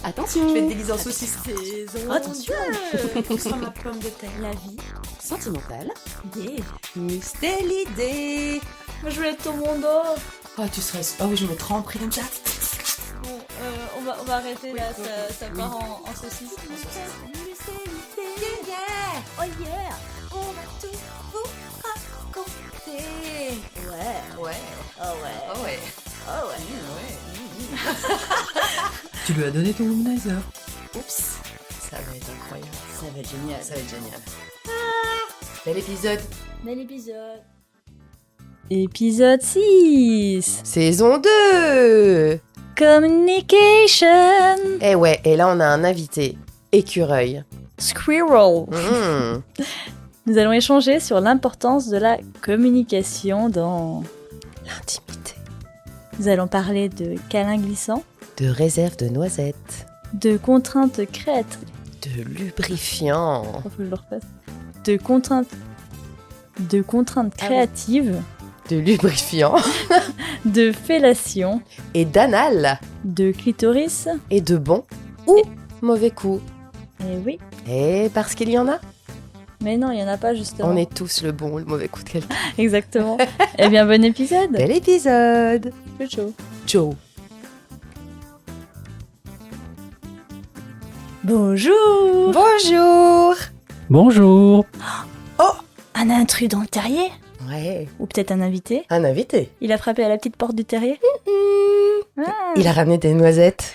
Attention. Je vais te déguiser en saucisse. Attention. Tu seras ma pomme de terre. La vie sentimentale. Yeah. Mustélidée. Moi, je voulais être ton monde d'or. Oh, tu serais... Oh oui, je me tremperai comme ça. Bon, on va arrêter là, ça part en saucisse. Yeah. Oh yeah, on va tout vous raconter. Ouais. Ouais. Oh ouais. Oh ouais. Oh ouais. Tu lui as donné ton womanizer. Oups. Ça va être incroyable. Ça va être génial. Ça va être génial. Bel épisode. Bel épisode. Épisode 6. Saison 2. Communication. Eh ouais, et là on a un invité. Écureuil. Squirrel. Mmh. Nous allons échanger sur l'importance de la communication dans L'intimité. Nous allons parler de câlins glissants, De réserve de noisettes. de contraintes créatrices. De lubrifiant. Faut que je le refasse. De contraintes Ah oui. créatives, De lubrifiant. de fellation, Et d'anal. de clitoris. Et de bon ou mauvais coup. Et oui, Et parce qu'il y en a, mais non, il n'y en a pas justement. on est tous le bon ou le mauvais coup de quelqu'un. Exactement. Eh bien, bon épisode. Bel épisode. C'est chaud. Joe. Bonjour. Bonjour. Bonjour. Un intrus dans le terrier. Ouais, Ou peut-être un invité. un invité. Il a frappé à la petite porte du terrier. Ah. Il a ramené des noisettes.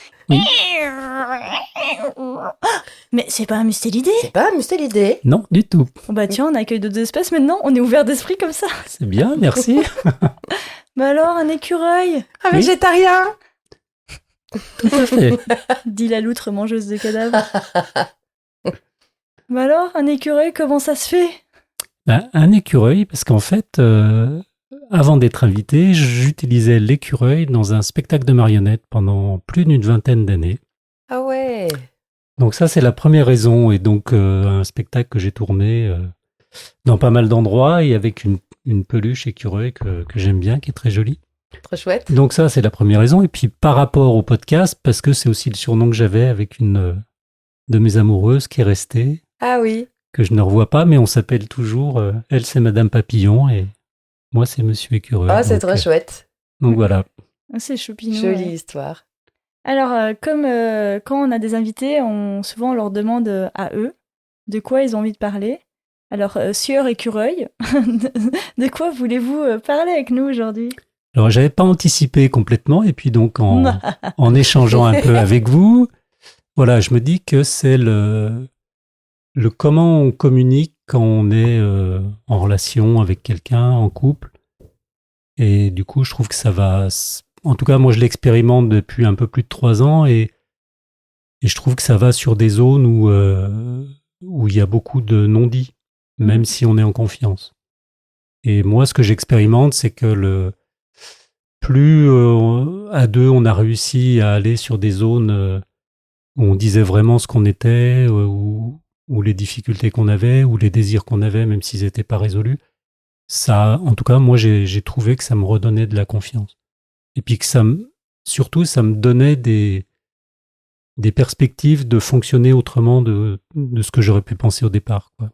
Mais c'est pas un mustélidé. C'est pas un mustélidé. Non, du tout. Oh bah tiens, on accueille d'autres espèces maintenant. On est ouvert d'esprit comme ça. C'est bien, merci. Bah alors, un écureuil, Un Oui. végétarien. Tout à fait. dit la loutre mangeuse de cadavres. Bah alors, un écureuil, comment ça se fait? Ben, un écureuil, parce qu'en fait, avant d'être invité, j'utilisais l'écureuil dans un spectacle de marionnettes pendant plus d'une vingtaine d'années. Ah ouais. Donc ça, c'est la première raison. Et donc, un spectacle que j'ai tourné dans pas mal d'endroits et avec une peluche écureuil que j'aime bien, qui est très jolie. Trop chouette. Donc ça, c'est la première raison. Et puis, par rapport au podcast, parce que c'est aussi le surnom que j'avais avec une de mes amoureuses qui est restée, Ah oui. que je ne revois pas, mais on s'appelle toujours, elle c'est Madame Papillon et moi c'est Monsieur Écureuil. Ah, c'est Donc, trop chouette. donc voilà. Ah, c'est choupinou. Jolie ouais. histoire. Alors, comme quand on a des invités, souvent on leur demande à eux de quoi ils ont envie de parler. Alors, sieur écureuil, de quoi voulez-vous parler avec nous aujourd'hui? Alors j'avais pas anticipé complètement et puis donc en échangeant un peu avec vous, voilà, je me dis que c'est le comment on communique quand on est en relation avec quelqu'un, en couple. Et du coup, je trouve que ça va... En tout cas, moi, je l'expérimente depuis un peu plus de 3 ans et je trouve que ça va sur des zones où il y a beaucoup de non-dits, même si on est en confiance. Et moi, ce que j'expérimente, c'est que plus à deux, on a réussi à aller sur des zones où on disait vraiment ce qu'on était, ou les difficultés qu'on avait, ou les désirs qu'on avait, même s'ils n'étaient pas résolus. Ça, en tout cas, moi, j'ai trouvé que ça me redonnait de la confiance. Et puis que surtout, ça me donnait des perspectives de fonctionner autrement de ce que j'aurais pu penser au départ, quoi.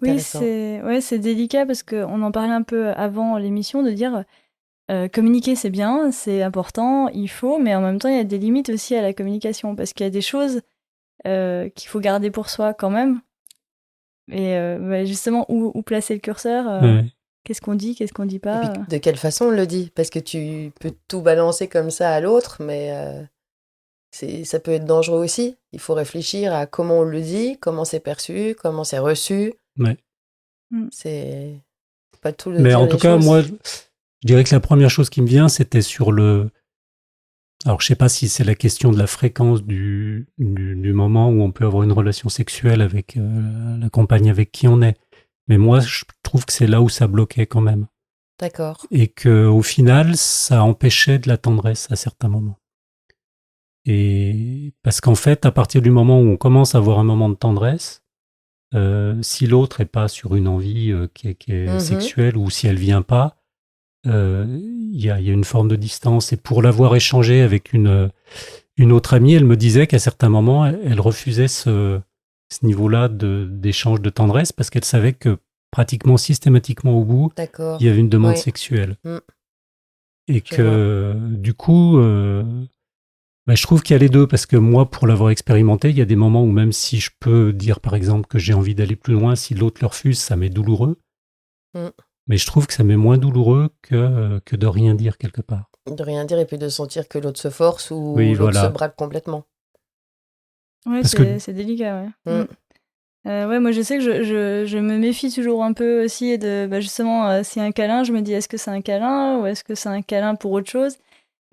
Oui, Intéressant. c'est délicat parce qu'on en parlait un peu avant l'émission de dire communiquer c'est bien, c'est important, il faut, mais en même temps il y a des limites aussi à la communication parce qu'il y a des choses qu'il faut garder pour soi quand même. Et justement, où placer le curseur, Ouais. qu'est-ce qu'on dit dit Et pas. puis, de quelle façon on le dit? Parce que tu peux tout balancer comme ça à l'autre, mais ça peut être dangereux aussi. Il faut réfléchir à comment on le dit, comment c'est perçu, comment c'est reçu. Ouais. C'est pas tout le Mais dire en les tout cas, choses. moi, je dirais que la première chose qui me vient, c'était sur le... Alors, je sais pas si c'est la question de la fréquence du moment où on peut avoir une relation sexuelle avec la compagne avec qui on est. Mais moi, je trouve que c'est là où ça bloquait quand même. D'accord. Et qu'au final, ça empêchait de la tendresse à certains moments. Et parce qu'en fait, à partir du moment où on commence à avoir un moment de tendresse, si l'autre est pas sur une envie qui est sexuelle, ou si elle vient pas, il y a une forme de distance. Et pour l'avoir échangé avec une Une autre amie, elle me disait qu'à certains moments, elle refusait ce niveau-là d'échange de tendresse parce qu'elle savait que pratiquement systématiquement au bout, D'accord. il y avait une demande Ouais. sexuelle. Mm. Et Je que du coup, je trouve qu'il y a les deux parce que moi, pour l'avoir expérimenté, il y a des moments où même si je peux dire par exemple que j'ai envie d'aller plus loin, si l'autre le refuse, ça m'est douloureux. Mm. Mais je trouve que ça m'est moins douloureux que de rien dire quelque part. De rien dire et puis de sentir que l'autre se force ou Oui, l'autre se voilà. braque complètement. Ouais, Parce que c'est délicat, ouais. Mm. Ouais, moi je sais que je me méfie toujours un peu aussi de justement si un câlin, je me dis est-ce que c'est un câlin ou est-ce que c'est un câlin pour autre chose?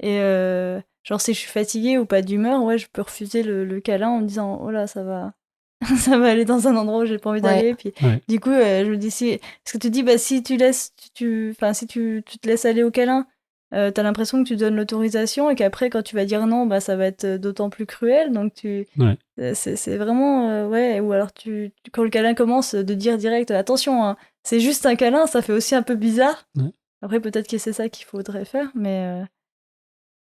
Et genre si je suis fatiguée ou pas d'humeur, ouais, je peux refuser le câlin en me disant oh là ça va ça va aller dans un endroit où j'ai pas envie Ouais. d'aller. Puis Ouais. du coup je me dis si parce que tu dis bah si tu laisses enfin si tu te laisses aller au câlin, t'as l'impression que tu donnes l'autorisation et qu'après quand tu vas dire non bah ça va être d'autant plus cruel donc Ouais. c'est vraiment ouais, ou alors quand le câlin commence de dire direct attention hein, c'est juste un câlin, ça fait aussi un peu bizarre. Ouais. Après peut-être que c'est ça qu'il faudrait faire mais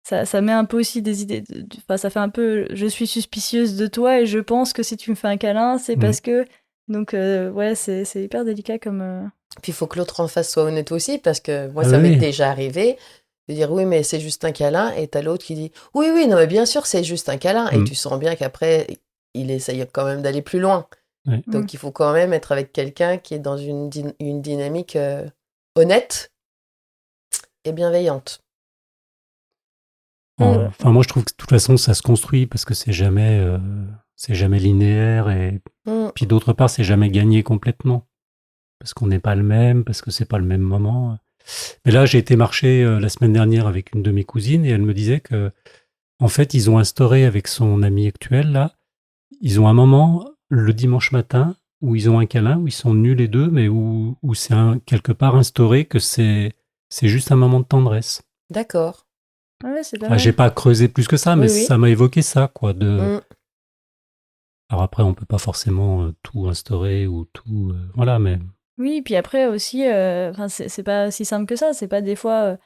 ça met un peu aussi des idées enfin ça fait un peu je suis suspicieuse de toi et je pense que si tu me fais un câlin c'est parce que donc ouais c'est hyper délicat comme Puis il faut que l'autre en face soit honnête aussi, parce que moi, Ah ça m'est oui. déjà arrivé de dire oui, mais c'est juste un câlin, et t'as l'autre qui dit oui, oui, non, mais bien sûr, c'est juste un câlin, et Mm. tu sens bien qu'après, il essaye quand même d'aller plus loin. Ouais. Donc il faut quand même être avec quelqu'un qui est dans une dynamique honnête et bienveillante. Enfin, moi, je trouve que de toute façon, ça se construit parce que c'est jamais linéaire et Mm. puis d'autre part, c'est jamais gagné complètement parce qu'on n'est pas le même, parce que c'est pas le même moment. Mais là, j'ai été marcher la semaine dernière avec une de mes cousines et elle me disait que, en fait, ils ont instauré avec son ami actuel là, ils ont un moment le dimanche matin où ils ont un câlin, où ils sont nus les deux, mais où c'est quelque part instauré que c'est juste un moment de tendresse. D'accord. ouais c'est pas Enfin, mal. j'ai pas creusé plus que ça, mais Oui, oui. ça m'a évoqué ça, quoi. Mm. Alors après, on peut pas forcément tout instaurer ou tout, voilà, mais Oui, puis après aussi, enfin, c'est pas si simple que ça. C'est pas des fois,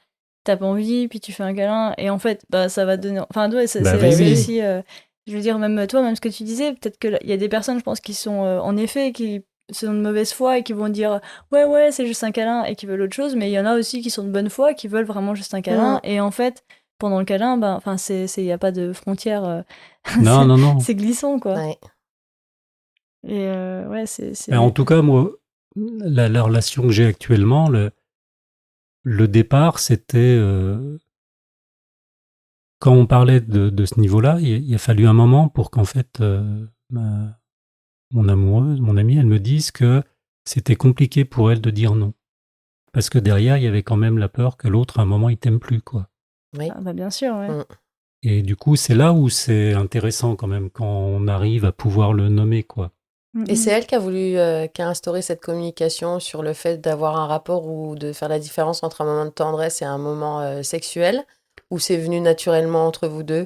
t'as pas envie, puis tu fais un câlin, et en fait, bah, ça va te donner. Enfin, ouais, bah oui, c'est oui. aussi. Je veux dire, même toi, même ce que tu disais, peut-être que il y a des personnes, je pense, qui sont en effet, qui sont de mauvaise foi et qui vont dire ouais, ouais, c'est juste un câlin et qui veulent autre chose, mais il y en a aussi qui sont de bonne foi, qui veulent vraiment juste un câlin, Mm. et en fait, pendant le câlin, ben, enfin, il y a pas de frontière, non, non, non. c'est glissant, quoi. Ouais. Et ouais, Mais en tout cas, moi, la relation que j'ai actuellement, le départ, c'était quand on parlait de ce niveau-là, il a fallu un moment pour qu'en fait, mon amoureuse, mon amie, elle me dise que c'était compliqué pour elle de dire non. Parce que derrière, il y avait quand même la peur que l'autre, à un moment, il t'aime plus, quoi. Oui. Ah, bah, bien sûr, ouais. Mm. Et du coup, c'est là où c'est intéressant quand même, quand on arrive à pouvoir le nommer, quoi. Et c'est elle qui a voulu, qui a instauré cette communication sur le fait d'avoir un rapport ou de faire la différence entre un moment de tendresse et un moment sexuel, ou c'est venu naturellement entre vous deux?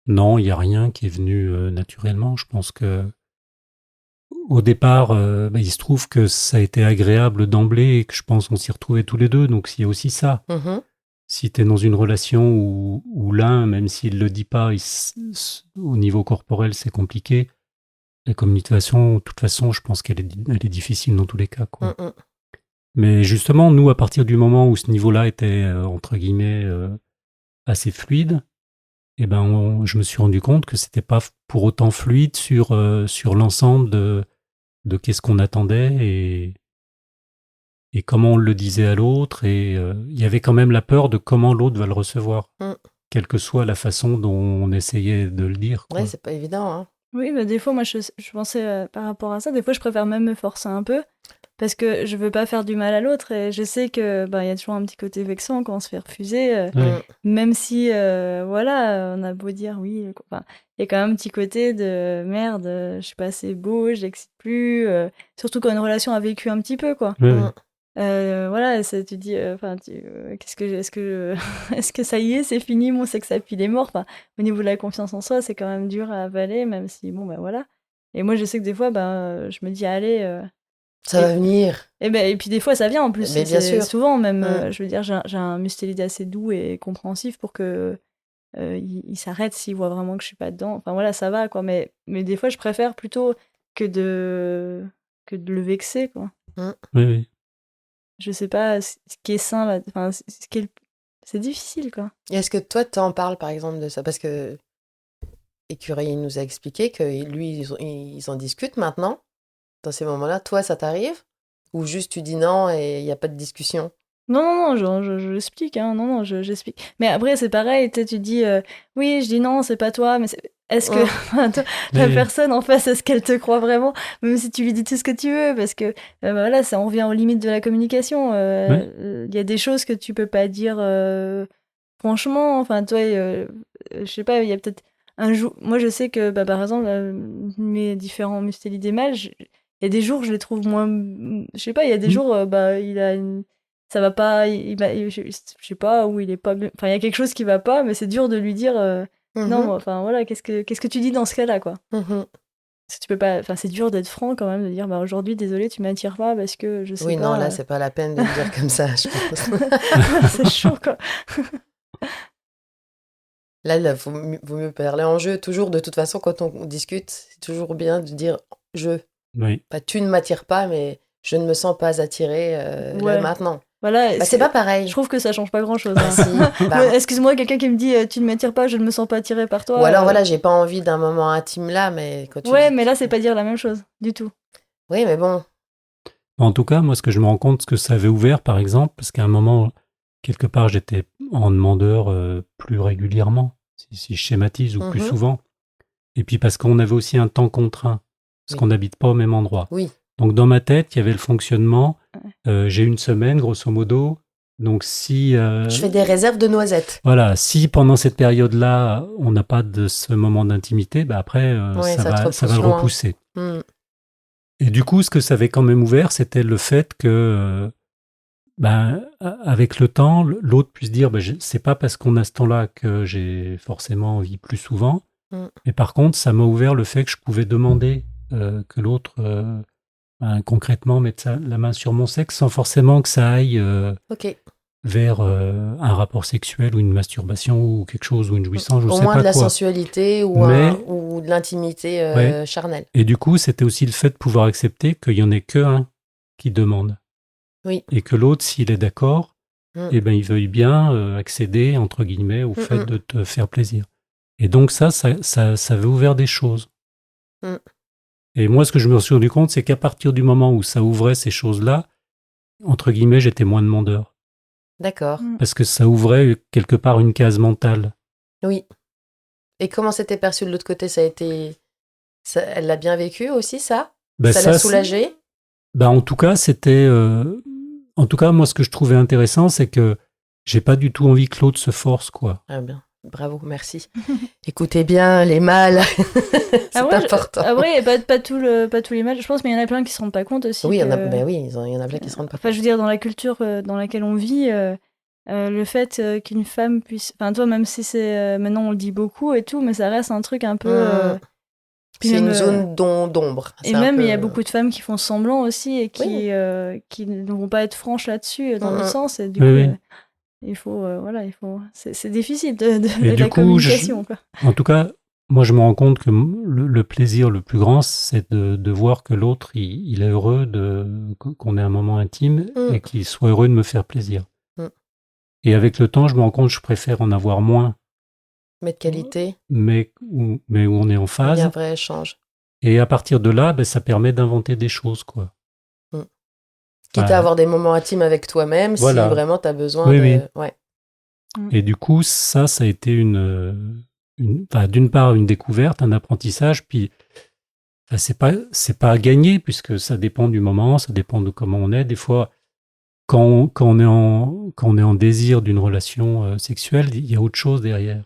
Non, il n'y a rien qui est venu naturellement. Je pense que au départ, il se trouve que ça a été agréable d'emblée et que je pense qu'on s'y retrouvait tous les deux. Donc, il y a aussi ça. Mhm. Si tu es dans une relation où l'un, même s'il ne le dit pas, au niveau corporel, c'est compliqué, la communication, de toute façon, je pense qu'elle est difficile dans tous les cas, quoi. Mm, mm. Mais justement, nous, à partir du moment où ce niveau-là était, entre guillemets, assez fluide, eh ben, je me suis rendu compte que c'était pas pour autant fluide sur l'ensemble de qu'est-ce qu'on attendait et comment on le disait à l'autre. Et il y avait quand même la peur de comment l'autre va le recevoir, quelle que soit la façon dont on essayait de le dire, quoi. Ouais, c'est pas évident, hein. Oui, bah, des fois, moi, je pensais par rapport à ça, des fois, je préfère même me forcer un peu, parce que je veux pas faire du mal à l'autre, et je sais que bah, y a toujours un petit côté vexant quand on se fait refuser, Ouais. même si, voilà, on a beau dire oui, enfin, il y a quand même un petit côté de merde, je suis pas assez beau, je l'excite plus, surtout quand une relation a vécu un petit peu, quoi. Ouais, Mm. ouais. Voilà, tu dis, enfin, est-ce que ça y est, c'est fini, mon sex appeal est mort. Enfin, au niveau de la confiance en soi, c'est quand même dur à avaler, même si, bon, ben voilà. Et moi, je sais que des fois, ben, je me dis, allez. Ça va venir. Et puis des fois, ça vient en plus. Mais bien C'est sûr. souvent, même, Mm. je veux dire, j'ai un mustélide assez doux et compréhensif pour que il s'arrête s'il voit vraiment que je suis pas dedans. Enfin voilà, ça va, quoi. Mais des fois, je préfère plutôt que de le vexer, quoi. Oui, oui. Je sais pas ce qui est sain, là. Enfin, ce qui est c'est difficile, quoi. Et est-ce que toi, t'en parles, par exemple, de ça? Parce que Écureuil il nous a expliqué que lui, ils en discutent maintenant. Dans ces moments-là, toi, ça t'arrive? Ou juste tu dis non et il n'y a pas de discussion? Non, je l'explique, hein. Non, j'explique. Mais après, c'est pareil, tu dis, oui, je dis non, c'est pas toi, mais est-ce que enfin, la Mais- personne en face, est-ce qu'elle te croit vraiment, même si tu lui dis tout ce que tu veux, parce que voilà, ça on revient aux limites de la communication. Ouais. Il y a des choses que tu peux pas dire franchement. Enfin, toi, je sais pas, il y a peut-être un jour. Moi, je sais que, par exemple, mes différents mustélidémales, il y a des jours, je les trouve moins. Je sais pas, il y a des Mm. jours, il a une ça va pas, je sais pas où il est pas bien. Enfin, il y a quelque chose qui va pas, mais c'est dur de lui dire non, Mhm, enfin voilà, qu'est-ce que tu dis dans ce cas-là, quoi. mhm. Parce que tu peux pas, enfin, c'est dur d'être franc quand même, de dire bah aujourd'hui, désolé, tu m'attires pas parce que je sais Oui, non, pas. là, c'est pas la peine de le dire comme ça, je pense. C'est chaud, quoi. Là, vaut mieux parler en jeu. Toujours, de toute façon, quand on discute, c'est toujours bien de dire je. Oui. Pas tu ne m'attires pas, mais je ne me sens pas attirée là Ouais. maintenant. Voilà, Bah, c'est pas pareil. je trouve que ça change pas grand-chose. Bah, si. Bah, Excuse-moi, quelqu'un qui me dit tu ne m'attires pas, je ne me sens pas attiré par toi. ou alors, voilà, j'ai pas envie d'un moment intime là, mais quand tu Ouais, dis... mais là, c'est pas dire la même chose, du tout. Oui, mais bon. En tout cas, moi, ce que je me rends compte, ce que ça avait ouvert, par exemple, parce qu'à un moment, quelque part, j'étais en demandeur plus régulièrement, si je schématise, ou plus Mhm. souvent. Et puis parce qu'on avait aussi un temps contraint, parce Oui. qu'on n'habite pas au même endroit. Oui. Donc dans ma tête, il y avait le fonctionnement, j'ai une semaine, grosso modo. Donc si... Je fais des réserves de noisettes. Voilà, si pendant cette période-là, on n'a pas de ce moment d'intimité, bah après, Ouais, ça ça te va repousse le loin. repousser. Hmm. Et du coup, ce que ça avait quand même ouvert, c'était le fait que, avec le temps, l'autre puisse dire, c'est pas parce qu'on a ce temps-là que j'ai forcément envie plus souvent. Mm. Mais par contre, ça m'a ouvert le fait que je pouvais demander que l'autre, concrètement, mette la main sur mon sexe sans forcément que ça aille Ok. vers un rapport sexuel ou une masturbation ou quelque chose ou une jouissance, je Au sais moins pas de la quoi. sensualité ou, Mais- ou de l'intimité Ouais. charnelle. Et du coup, c'était aussi le fait de pouvoir accepter qu'il y en ait qu'un qui demande. Oui. Et que l'autre, s'il est d'accord, Mm. eh ben, il veuille bien accéder, entre guillemets, au fait Mm. de te faire plaisir. Et donc ça avait ouvert des choses. Mm. Et moi, ce que je me suis rendu compte, c'est qu'à partir du moment où ça ouvrait ces choses-là, entre guillemets, j'étais moins demandeur. D'accord. Parce que ça ouvrait quelque part une case mentale. Oui. Et comment c'était perçu de l'autre côté? Ça a été... Elle l'a bien vécu aussi, ça? Ben, Ça l'a ça, soulagé? en tout cas, c'était... en tout cas, moi, ce que je trouvais intéressant, c'est que j'ai pas du tout envie que l'autre se force, quoi. Ah bien. Bravo, merci. Écoutez bien les mâles. C'est important. Après, pas tous les mâles, je pense, mais il y en a plein qui se rendent pas compte aussi. Oui, que... ben oui, il y en a plein qui se rendent pas Enfin, je veux dire, dans la culture dans laquelle on vit, le fait qu'une femme puisse... Enfin, toi, même si c'est... maintenant, on le dit beaucoup et tout, mais ça reste un truc un peu... puis C'est même, une zone d'ombre. Et C'est un même, peu... il y a beaucoup de femmes qui font semblant aussi et qui ne vont pas être franches là-dessus, dans le sens. Et du coup, Oui. il faut... voilà, il faut... C'est difficile Et de du la coup, communication, quoi. En tout cas, moi, je me rends compte que le plaisir le plus grand, c'est de voir que l'autre, il est heureux qu'on ait un moment intime et qu'il soit heureux de me faire plaisir. Et avec le temps, je me rends compte que je préfère en avoir moins. Mais de qualité. Mais où on est en Il y a un phase. vrai échange. Et à partir de là, ça permet d'inventer des choses, quoi. Quitte à avoir des moments intimes avec toi-même, Voilà. si vraiment tu as besoin Oui, de... oui. Ouais. Et du coup, ça a été d'une part une découverte, un apprentissage, puis c'est pas à gagner puisque ça dépend du moment, ça dépend de comment on est. Des fois, quand on est en désir d'une relation sexuelle, il y a autre chose derrière.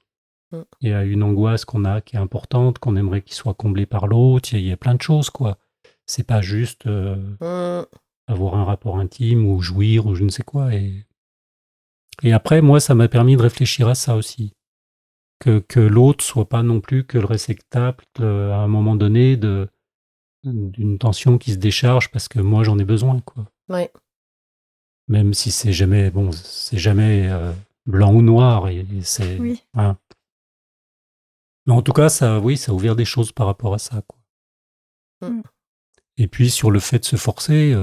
Il y a une angoisse qu'on a qui est importante, qu'on aimerait qu'il soit comblé par l'autre. Il y a plein de choses, quoi. C'est pas juste avoir un rapport intime ou jouir ou je ne sais quoi. Et après, moi, ça m'a permis de réfléchir à ça aussi. Que l'autre soit pas non plus que le réceptacle à un moment donné d'une tension qui se décharge parce que moi, j'en ai besoin, quoi. Ouais. Même si c'est jamais blanc ou noir. Et c'est, Oui. hein. Mais en tout cas, ça, oui, ça a ouvert des choses par rapport à ça, quoi. Mm. Et puis sur le fait de se forcer,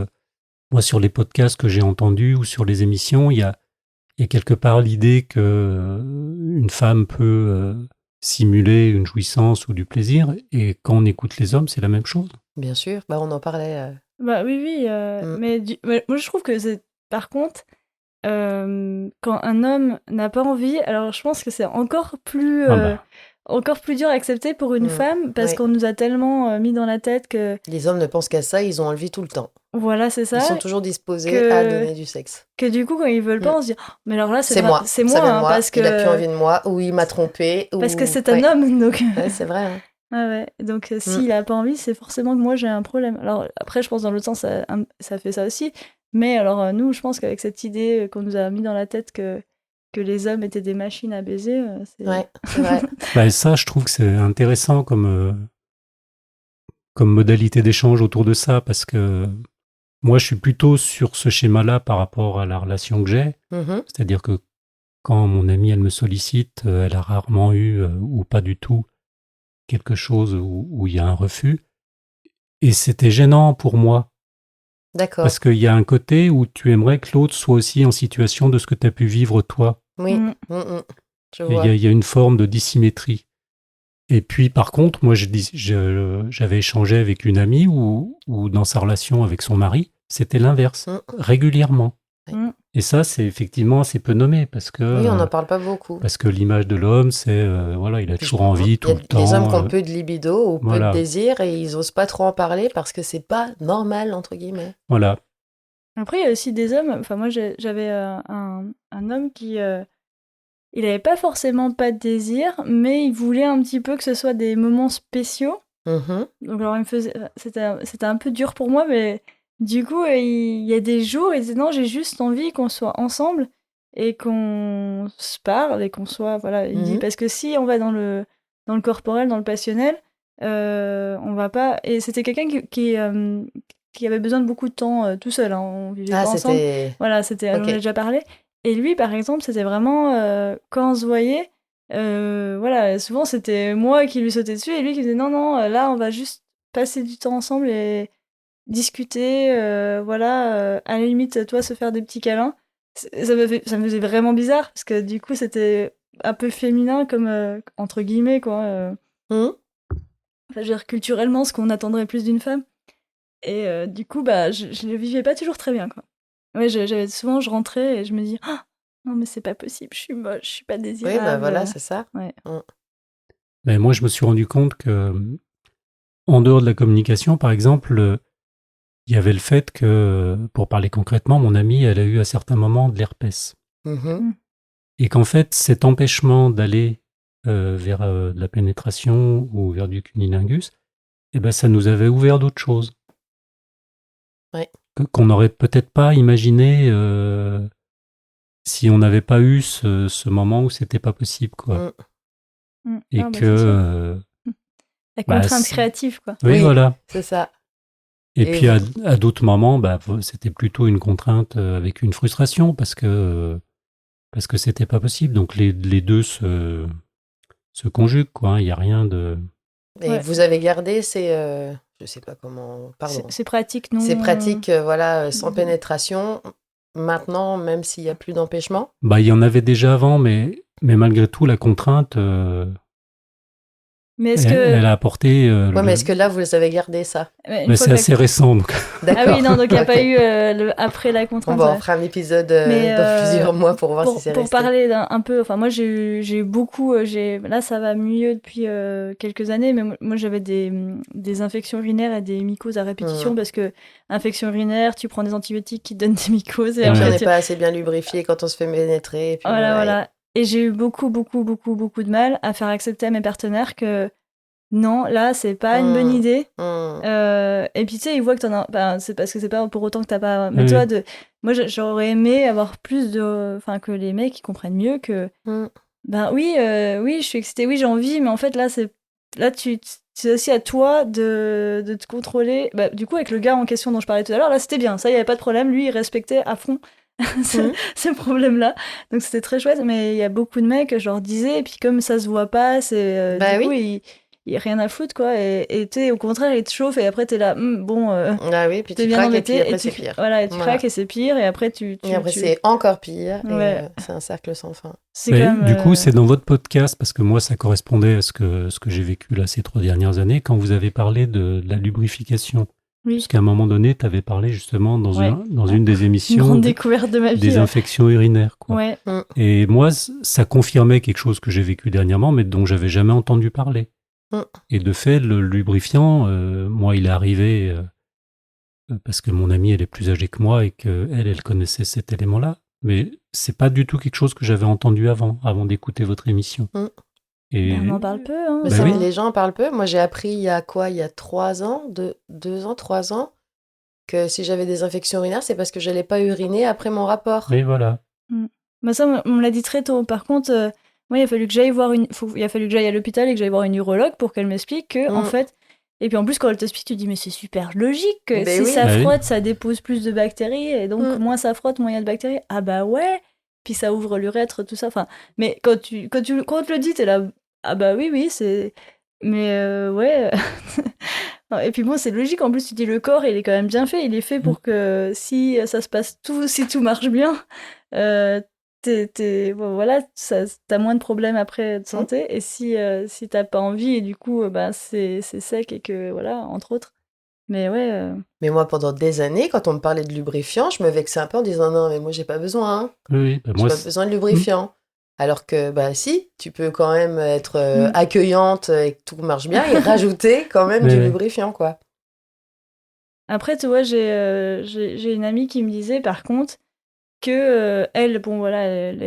moi sur les podcasts que j'ai entendus ou sur les émissions, il y a quelque part l'idée que une femme peut simuler une jouissance ou du plaisir, et quand on écoute les hommes, c'est la même chose. Bien sûr, bah, on en parlait. Bah oui, oui, Mm. mais moi je trouve que c'est, par contre, quand un homme n'a pas envie, alors je pense que c'est encore plus dur à accepter pour une Mm. femme, parce Oui. qu'on nous a tellement mis dans la tête que, Les hommes ne pensent qu'à ça, ils ont envie tout le temps. voilà, c'est Ils ça, sont toujours disposés à donner du sexe. que du coup, quand ils veulent pas, Mm. on se dit, oh, mais alors là, C'est moi, c'est ça moi, vient de hein, moi, parce il a plus que, envie de moi, ou il m'a trompé, parce que ou... c'est un Ouais. homme, donc... Ouais, c'est vrai. Hein. Ah ouais, donc s'il a pas envie, c'est forcément que moi j'ai un problème. Alors après, je pense dans l'autre sens, ça fait ça aussi. Mais alors nous, je pense qu'avec cette idée qu'on nous a mis dans la tête que les hommes étaient des machines à baiser, c'est... Ouais, c'est vrai. Bah, et ça, je trouve que c'est intéressant comme modalité d'échange autour de ça, parce que moi, je suis plutôt sur ce schéma-là par rapport à la relation que j'ai. Mhm. C'est-à-dire que quand mon amie, elle me sollicite, elle a rarement eu, ou pas du tout, quelque chose où il y a un refus. Et c'était gênant pour moi, D'accord. parce qu'il y a un côté où tu aimerais que l'autre soit aussi en situation de ce que tu as pu vivre toi. Oui. Mm. Je Et vois. il y a une forme de dissymétrie. Et puis, par contre, moi, j'avais échangé avec une amie où dans sa relation avec son mari, c'était l'inverse, Mm. régulièrement. Mm. Et ça, c'est effectivement assez peu nommé, parce que, Oui, on n'en parle pas beaucoup. l'image de l'homme, c'est, voilà, il a toujours envie tout Il y le a des hommes qui temps. ont peu de libido ou peu voilà. de désir et ils osent pas trop en parler parce que c'est pas normal, entre guillemets. Voilà. Après, il y a aussi des hommes, enfin moi j'avais un homme qui... il avait pas forcément pas de désir, mais il voulait un petit peu que ce soit des moments spéciaux. Mhm. Donc alors il me faisait... C'était un peu dur pour moi, mais du coup, il y a des jours, il disait non, j'ai juste envie qu'on soit ensemble et qu'on se parle et qu'on soit... Voilà, il dit, Mhm. parce que si on va dans le corporel, dans le passionnel, on va pas... Et c'était quelqu'un qui avait besoin de beaucoup de temps tout seul, hein, on vivait Ah, pas ensemble. c'était... Voilà, c'était, j'en ai Ok. déjà parlé. Et lui, par exemple, c'était vraiment quand on se voyait, voilà, souvent c'était moi qui lui sautais dessus et lui qui disait non, non, là on va juste passer du temps ensemble et discuter, voilà, à la limite, toi se faire des petits câlins. Ça me faisait vraiment bizarre parce que du coup c'était un peu féminin comme entre guillemets quoi. Mhm. Enfin, je veux dire, culturellement, ce qu'on attendrait plus d'une femme. Et du coup, bah, je le vivais pas toujours très bien, quoi. Ouais, j'avais souvent, je rentrais et je me dis, ah, non, mais c'est pas possible, je suis moche, je suis pas Oui, bah désirable. voilà, c'est ça. Ouais. Mm. Mais moi, je me suis rendu compte que, en dehors de la communication, par exemple, il y avait le fait que, pour parler concrètement, mon amie, elle a eu à certains moments de l'herpès. Mhm. Et qu'en fait, cet empêchement d'aller vers de la pénétration ou vers du cunnilingus, eh ben, ça nous avait ouvert d'autres choses. Ouais. Qu'on n'aurait peut-être pas imaginé si on n'avait pas eu ce moment où c'était pas possible, quoi. Mm. Et Ah, bah, que... c'est sûr. La bah, contrainte c'est- créative, quoi. oui, Oui. voilà. C'est ça. Et Et puis vous- à d'autres moments, bah, c'était plutôt une contrainte avec une frustration parce que c'était pas possible. Donc les deux se conjuguent, quoi. Hein. Il y a rien de... Et Ouais. vous avez gardé ces... je sais pas comment... Pardon. C'est pratique, non? Ces pratiques, voilà, sans pénétration, maintenant, même s'il n'y a plus d'empêchement. Bah, il y en avait déjà avant, mais malgré tout, la contrainte, Mais est-ce elle que. a apporté... Ouais, mais est-ce que là, vous avez gardé ça? Ouais, une mais fois c'est que la- assez récent. Donc... D'accord. Ah oui, non, donc il n'y a pas Ok. eu après la On contrainte. va en Ouais. faire un épisode Mais, dans plusieurs mois pour voir si c'est pour resté. parler un peu, enfin moi j'ai eu beaucoup, là ça va mieux depuis quelques années, mais moi j'avais des infections urinaires et des mycoses à répétition parce que infection urinaire, tu prends des antibiotiques qui te donnent des mycoses Et et en puis, on fait n'est pas assez bien lubrifié quand on se fait pénétrer. Et puis, voilà, voilà. voilà. Et j'ai eu beaucoup de mal à faire accepter à mes partenaires que non, là c'est pas une bonne idée. Et puis tu sais, ils voient que t'en as. Ben, c'est parce que c'est pas pour autant que t'as pas. Mais Oui. tu vois, moi j'aurais aimé avoir plus de. Enfin, que les mecs ils comprennent mieux que. Ben oui, oui, je suis excitée, oui, j'ai envie, mais en fait là, c'est aussi à toi de te contrôler. Bah, du coup, avec le gars en question dont je parlais tout à l'heure, là c'était bien, ça, il y avait pas de problème, lui il respectait à fond ce, Mhm. ce problème-là. Donc c'était très chouette, mais il y a beaucoup de mecs, je leur disais, et puis comme ça se voit pas, c'est Bah du coup, oui. il rien à foutre, quoi. Et tu sais, au contraire, il te chauffe, et après t'es là, bon, Ah oui, puis t'es tu bien craques et puis embêté, après c'est pire. voilà, et tu craques, Voilà. et c'est pire, et après Et après c'est encore pire et ouais, c'est un cercle sans fin. c'est quand Mais même. du coup, c'est dans votre podcast, parce que moi, ça correspondait à ce que j'ai vécu là ces 3 dernières années, quand vous avez parlé de la lubrification. Oui, Parce qu'à un moment donné, tu avais parlé justement ouais. dans une des Une émissions grande découverte de ma vie, des ouais. infections urinaires, quoi. Ouais. Mm. Et moi, ça confirmait quelque chose que j'ai vécu dernièrement, mais dont j'avais jamais entendu parler. Mm. Et de fait, le lubrifiant, moi, il est arrivé parce que mon amie, elle est plus âgée que moi et qu'elle, elle connaissait cet élément-là. Mais c'est pas du tout quelque chose que j'avais entendu avant d'écouter votre émission. Mm. Et On en parle peu, hein. Mais Bah ça, oui. les gens en parlent peu. Moi, j'ai appris il y a quoi? Il y a 3 ans, 2 ans, 3 ans, que si j'avais des infections urinaires, c'est parce que j'allais pas uriner après mon rapport. Mais voilà. Bah ça, on me l'a dit très tôt. Par contre, moi, il a fallu que j'aille voir il a fallu que j'aille à l'hôpital et que j'aille voir une urologue pour qu'elle m'explique que, en Mm. fait, et puis en plus, quand elle t'explique, tu dis, mais c'est super logique que Ben si oui. ça Bah oui. frotte, ça dépose plus de bactéries, et donc Mm. moins ça frotte, moins il y a de bactéries. Ah bah ouais, puis ça ouvre l'urètre, tout ça. Enfin, mais quand on te le dit, t'es là, ah bah oui, c'est. Mais ouais. Non, et puis bon, c'est logique, en plus, tu dis le corps, il est quand même bien fait. Il est fait pour que si ça se passe si tout marche bien, euh, bon, voilà, t'as moins de problèmes après de santé. Et si t'as pas envie, et du coup, bah, c'est sec, et que voilà, entre autres. Mais ouais, Mais moi, pendant des années, quand on me parlait de lubrifiant, je me vexais un peu en disant non, mais moi, j'ai pas besoin. Hein. Oui, bah J'ai moi, pas besoin de lubrifiant. Alors que, bah si, tu peux quand même être Mm. accueillante et que tout marche bien et rajouter quand même du Oui. lubrifiant, quoi. après, tu vois, j'ai une amie qui me disait, par contre, que elle, bon voilà, elle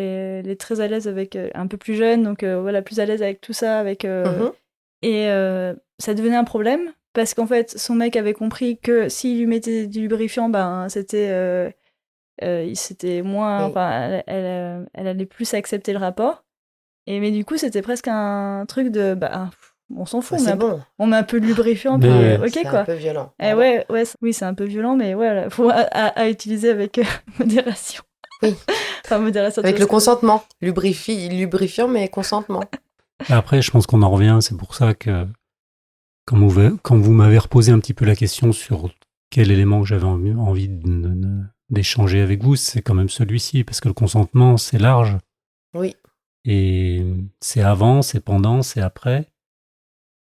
est très à l'aise avec, un peu plus jeune, donc voilà, plus à l'aise avec tout ça, avec Mhm. et ça devenait un problème parce qu'en fait, son mec avait compris que s'il lui mettait du lubrifiant, ben c'était moins, Oui. enfin, elle allait plus accepter le rapport. Et mais du coup, c'était presque un truc de, bah, on s'en fout, Bah, c'est bon. on met un peu de lubrifiant, Mais puis ouais. ok C'est un quoi. peu violent. Et Pardon. ouais, oui, c'est un peu violent, mais ouais, faut à utiliser avec modération. Oui. Enfin, modération. Avec tu le vois ce que- consentement. Lubrifiant, mais consentement. Après, je pense qu'on en revient. C'est pour ça que quand vous m'avez reposé un petit peu la question sur quel élément que j'avais envie d'échanger avec vous, c'est quand même celui-ci, parce que le consentement, c'est large. Oui. Et c'est avant, c'est pendant, c'est après.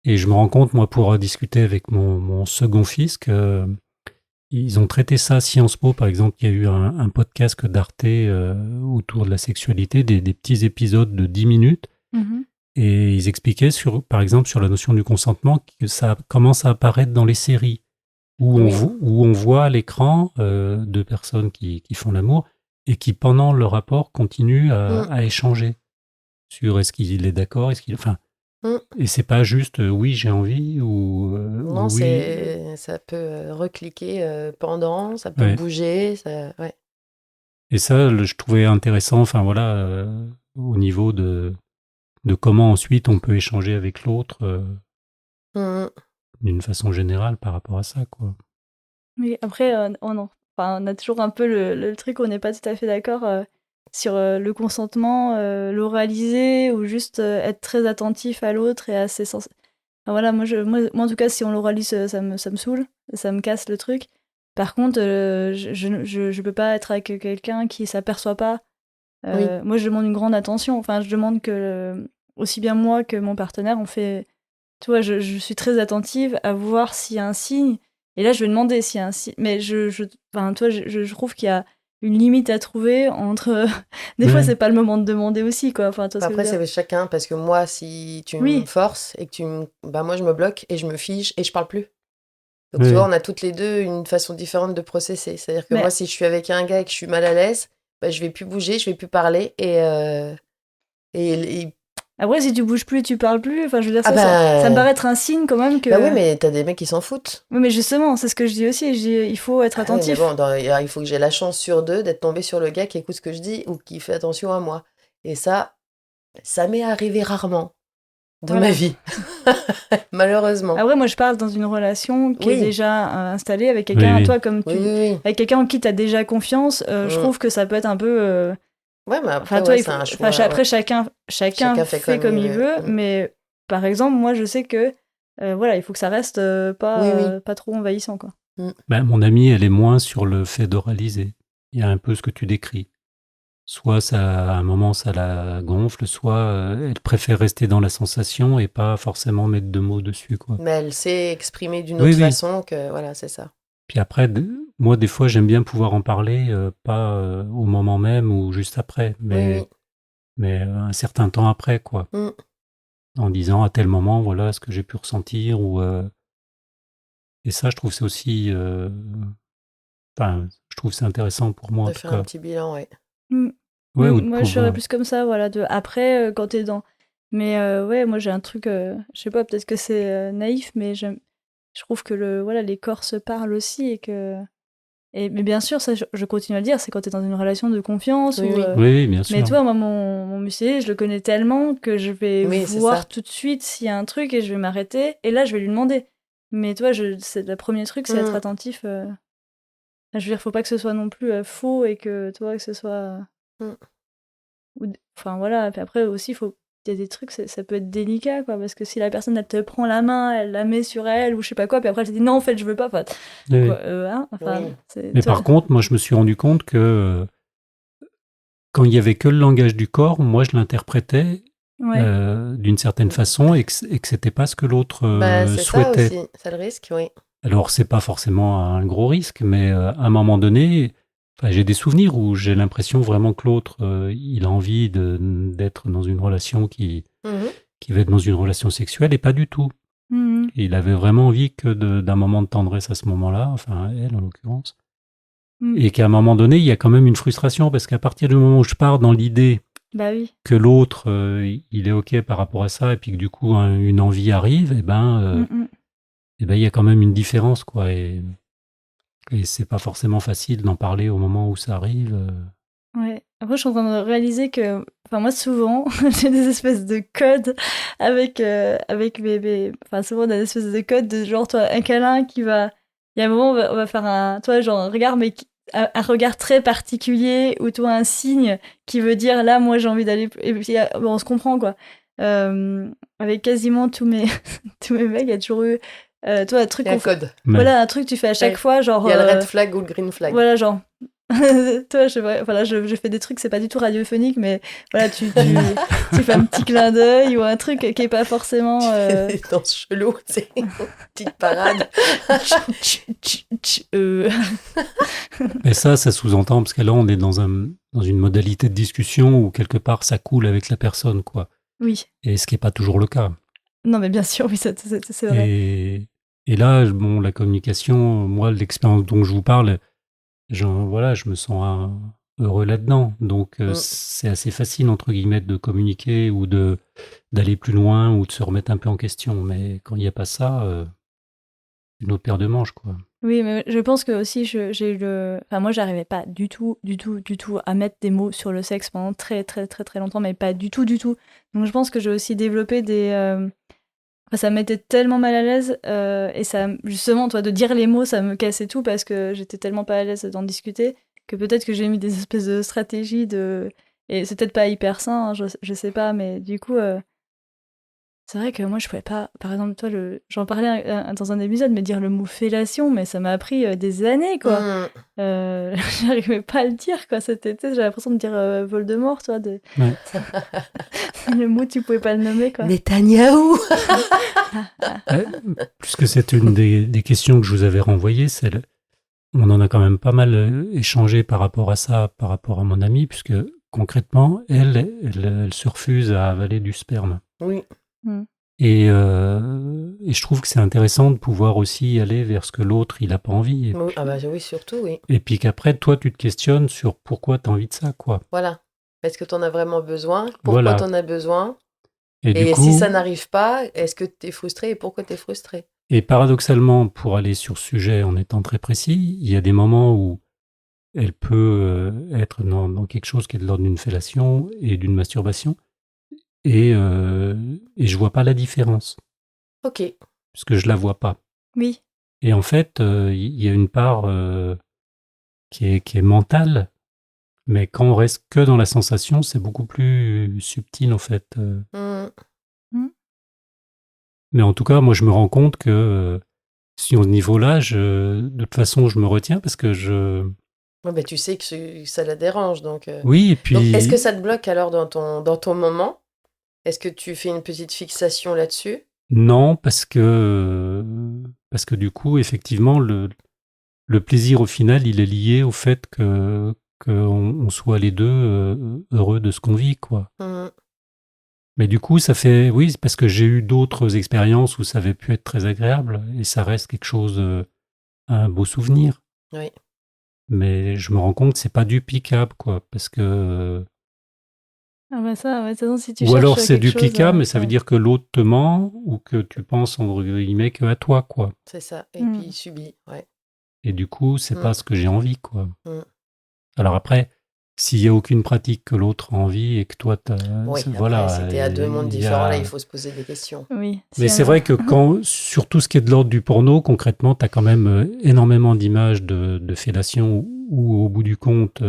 Et je me rends compte, moi, pour discuter avec mon second fils, que ils ont traité ça à Sciences Po, par exemple. Il y a eu un podcast d'Arte autour de la sexualité, des petits épisodes de 10 minutes. Mhm. Et ils expliquaient, par exemple, sur la notion du consentement, que ça commence à apparaître dans les séries, où Oui. où on voit à l'écran deux personnes qui font l'amour et qui, pendant le rapport, continuent à échanger sur est-ce qu'il est d'accord, enfin, Mm. et c'est pas juste oui, j'ai envie Non, ou oui. ça peut recliquer pendant, ça peut Ouais. bouger. Ouais. Et ça, je trouvais intéressant, enfin voilà, au niveau de comment ensuite on peut échanger avec l'autre Mm. d'une façon générale par rapport à ça, quoi. Oui, après, on a toujours un peu le truc, on n'est pas tout à fait d'accord sur le consentement, l'oraliser, ou juste être très attentif à l'autre et assez sens. Enfin, voilà, moi, en tout cas, si on l'oralise, ça me saoule, ça me casse le truc. Par contre, je peux pas être avec quelqu'un qui s'aperçoit pas. Oui. Moi, je demande une grande attention. Enfin, je demande que aussi bien moi que mon partenaire, on fait. Tu vois, je suis très attentive à voir s'il y a un signe. Et là, je vais demander s'il y a un signe. Mais enfin, toi, je trouve qu'il y a une limite à trouver entre. Des fois, Ouais. c'est pas le moment de demander aussi, quoi. Enfin, toi, ce que je Après, veux dire. c'est chacun, parce que moi, si tu Oui. me forces et que bah, moi, je me bloque et je me fige et je parle plus. Donc, Oui. tu vois, on a toutes les deux une façon différente de processer. C'est-à-dire que Mais- moi, si je suis avec un gars et que je suis mal à l'aise, bah, je vais plus bouger, je vais plus parler et Après, si tu bouges plus, tu parles plus. Enfin, je veux dire, ah ça me bah, paraît être un signe quand même que. bah oui, mais t'as des mecs qui s'en foutent. Oui, mais justement, c'est ce que je dis aussi. Je dis, il faut être Ah ouais, mais attentif. bon, il faut que j'ai la chance sur 2 d'être tombée sur le gars qui écoute ce que je dis ou qui fait attention à moi. Et ça m'est arrivé rarement de Voilà. ma vie. Malheureusement. Après, moi, je parle dans une relation qui est Oui. déjà installée avec quelqu'un, Oui, oui. toi, comme Oui, oui, avec quelqu'un en qui tu as déjà confiance. Je Mm. trouve que ça peut être un peu. Ouais, mais Enfin, après, toi, ouais, il c'est faut. un Enfin, choix. après, Ouais. chacun Chacun fait comme il veut. Mm. Mais par exemple, moi, je sais que voilà, il faut que ça reste Oui, oui. pas trop envahissant, quoi. Ben, mon amie, elle est moins sur le fait d'oraliser. Il y a un peu ce que tu décris. Soit ça, à un moment, ça la gonfle, soit elle préfère rester dans la sensation et pas forcément mettre de mots dessus, quoi. Mais elle sait exprimer d'une Oui, autre oui. façon que. Voilà, c'est ça. Puis après, moi, des fois, j'aime bien pouvoir en parler, pas au moment même ou juste après, Oui, mais un certain temps après, quoi. oui. En disant à tel moment, voilà ce que j'ai pu ressentir. Et ça, je trouve c'est aussi... Enfin, je trouve c'est intéressant pour moi, en De tout faire un cas. petit bilan, ouais. Mm. Ouais, ou de Moi, je serais pouvoir... plus comme ça, voilà, de après, quand t'es dans. Mais ouais, moi, j'ai un truc, je sais pas, peut-être que c'est naïf, mais je trouve que voilà, les corps se parlent aussi et que. Mais bien sûr, ça, je continue à le dire, c'est quand t'es dans une relation de confiance Oui, ou. oui. Oui, bien Mais sûr. toi, moi, mon musclé, je le connais tellement que je vais Oui, c'est voir ça. tout de suite s'il y a un truc et je vais m'arrêter et là, je vais lui demander. Mais toi, c'est le premier truc, c'est être Mm. attentif. Je veux dire, faut pas que ce soit non plus faux et que toi, que ce soit. Mm. Enfin voilà, puis après aussi, il y a des trucs, ça peut être délicat, quoi, parce que si la personne, elle te prend la main, elle la met sur elle, ou je sais pas quoi, puis après elle te dit non, en fait, je veux pas, enfin, Oui. quoi, hein, enfin, Oui. Mais toi, par contre, moi, je me suis rendu compte que quand il y avait que le langage du corps, moi, je l'interprétais ouais, d'une certaine façon et que c'était pas ce que l'autre Bah, c'est ça souhaitait. aussi. C'est le risque, oui. Alors, c'est pas forcément un gros risque, mais à un moment donné, enfin, j'ai des souvenirs où j'ai l'impression vraiment que l'autre, il a envie d'être dans une relation Mhm. qui va être dans une relation sexuelle et pas du tout. Mhm. Il avait vraiment envie que d'un moment de tendresse à ce moment-là, enfin elle en l'occurrence, Mhm. et qu'à un moment donné, il y a quand même une frustration parce qu'à partir du moment où je pars dans l'idée Bah oui, que l'autre, il est ok par rapport à ça et puis que du coup une envie arrive, Mhm. il y a quand même une différence quoi et c'est pas forcément facile d'en parler au moment où ça arrive. Ouais. Après, je suis en train de réaliser que, enfin, moi, souvent, j'ai des espèces de codes avec enfin, souvent des espèces de codes de genre, toi, un câlin qui va, il y a un moment, on va faire toi, genre, un regard, mais un regard très particulier, ou toi, un signe qui veut dire, là, moi, j'ai envie d'aller, et puis, bon, on se comprend, quoi. Avec quasiment tous mes, tous mes mecs, il y a toujours eu, toi, un truc Il y a un code. Mais voilà, un truc que tu fais à chaque Ouais. fois, genre, Il y a le red flag ou le green flag. voilà, genre. Toi, voilà, je fais des trucs, c'est pas du tout radiophonique, mais voilà, tu fais un petit clin d'œil ou un truc qui est pas forcément. Des danses cheloues, c'est une petite parade. euh, mais ça sous-entend parce que là on est dans une modalité de discussion où quelque part ça coule avec la personne quoi. Oui. Et ce qui est pas toujours le cas. Non, mais bien sûr, oui, c'est vrai. Et là, bon, la communication, moi, l'expérience dont je vous parle, voilà, je me sens heureux là-dedans. Donc, Mm. c'est assez facile, entre guillemets, de communiquer ou d'aller plus loin ou de se remettre un peu en question. Mais quand il n'y a pas ça, une autre paire de manches, quoi. Oui, mais je pense que aussi j'ai eu le. Enfin, moi, j'arrivais pas du tout à mettre des mots sur le sexe pendant très, très, très, très longtemps, mais pas du tout, du tout. Donc, je pense que j'ai aussi développé des. Enfin, ça me mettait tellement mal à l'aise et ça, justement, toi, de dire les mots, ça me cassait tout parce que j'étais tellement pas à l'aise d'en discuter que peut-être que j'ai mis des espèces de stratégies de. Et c'est peut-être pas hyper sain, hein, je sais pas, mais du coup. C'est vrai que moi, je pouvais pas. Par exemple, toi, j'en parlais dans un épisode, mais dire le mot fellation, mais ça m'a pris des années, quoi. Mm. J'arrivais pas à le dire, quoi. Cet été, j'avais l'impression de dire Voldemort, toi. Ouais. Le mot, tu pouvais pas le nommer, quoi. Netanyahou. Puisque c'est une des questions que je vous avais renvoyées, on en a quand même pas mal échangé par rapport à ça, par rapport à mon amie, puisque concrètement, elle se refuse à avaler du sperme. Oui. Et je trouve que c'est intéressant de pouvoir aussi aller vers ce que l'autre, il n'a pas envie. Oui. Ah bah oui, surtout, oui. Et puis qu'après, toi, tu te questionnes sur pourquoi tu as envie de ça, quoi. Voilà. Est-ce que tu en as vraiment besoin? Pourquoi Voilà. tu en as besoin? Et du Et coup, si ça n'arrive pas, est-ce que tu es frustré et pourquoi tu es frustré? et paradoxalement, pour aller sur ce sujet en étant très précis, il y a des moments où elle peut être dans quelque chose qui est de l'ordre d'une fellation et d'une masturbation, et je vois pas la différence. Ok. puisque je la vois pas. Oui. Et en fait, il y a une part qui est mentale, mais quand on reste que dans la sensation, c'est beaucoup plus subtil en fait. Mm. Mais en tout cas, moi, je me rends compte que si au niveau-là, de toute façon, je me retiens parce que Ouais, bah, tu sais que ça la dérange, donc. Oui, et Donc, est-ce que puis ça te bloque alors dans ton moment? Est-ce que tu fais une petite fixation là-dessus? non, parce que du coup, effectivement, le plaisir au final, il est lié au fait que qu'on soit les deux heureux de ce qu'on vit, quoi. Mm. Mais du coup, ça fait, oui, c'est parce que j'ai eu d'autres expériences où ça avait pu être très agréable et ça reste quelque chose, un beau souvenir. Oui. Mais je me rends compte que c'est pas duplicable, quoi, parce que Ah bah ça, ouais, de toute façon, si tu ou cherches alors c'est quelque chose, duplicable, mais ça veut ouais. dire que l'autre te ment ou que tu penses entre guillemets que à toi, quoi. C'est ça. Et Mm. puis, il subit. Ouais. Et du coup, c'est Mm. pas ce que j'ai envie, quoi. Mm. Alors après, s'il y a aucune pratique que l'autre a envie et que toi, Oui, après, voilà, c'était à deux mondes il y différents, là, il a. faut se poser des questions. Oui. Mais s'il y c'est en a. vrai que quand, sur tout ce qui est de l'ordre du porno, concrètement, tu as quand même énormément d'images de fellation où, au bout du compte,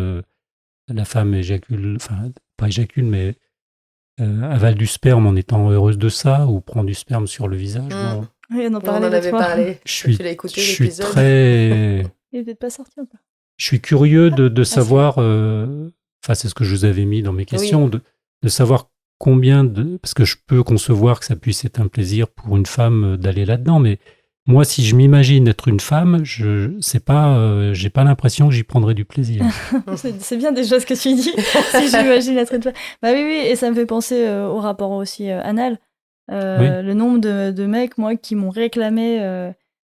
la femme éjacule, enfin, pas éjacule, mais avale du sperme en étant heureuse de ça, ou prend du sperme sur le visage. Mm. Bon, Oui, on en On parlait en l'autre avait fois. parlé. je Tu suis, l'as je écouté, suis l'épisode? très, Il est peut-être pas sorti encore. je suis curieux de si. savoir, enfin, c'est ce que je vous avais mis dans mes Oui. questions, de savoir combien de, parce que je peux concevoir que ça puisse être un plaisir pour une femme d'aller là-dedans, mais moi, si je m'imagine être une femme, c'est pas, j'ai pas l'impression que j'y prendrais du plaisir. C'est bien déjà ce que tu dis, si j'imagine être une femme. Bah oui, oui, et ça me fait penser au rapport aussi anal. Oui. Le nombre de mecs, moi, qui m'ont réclamé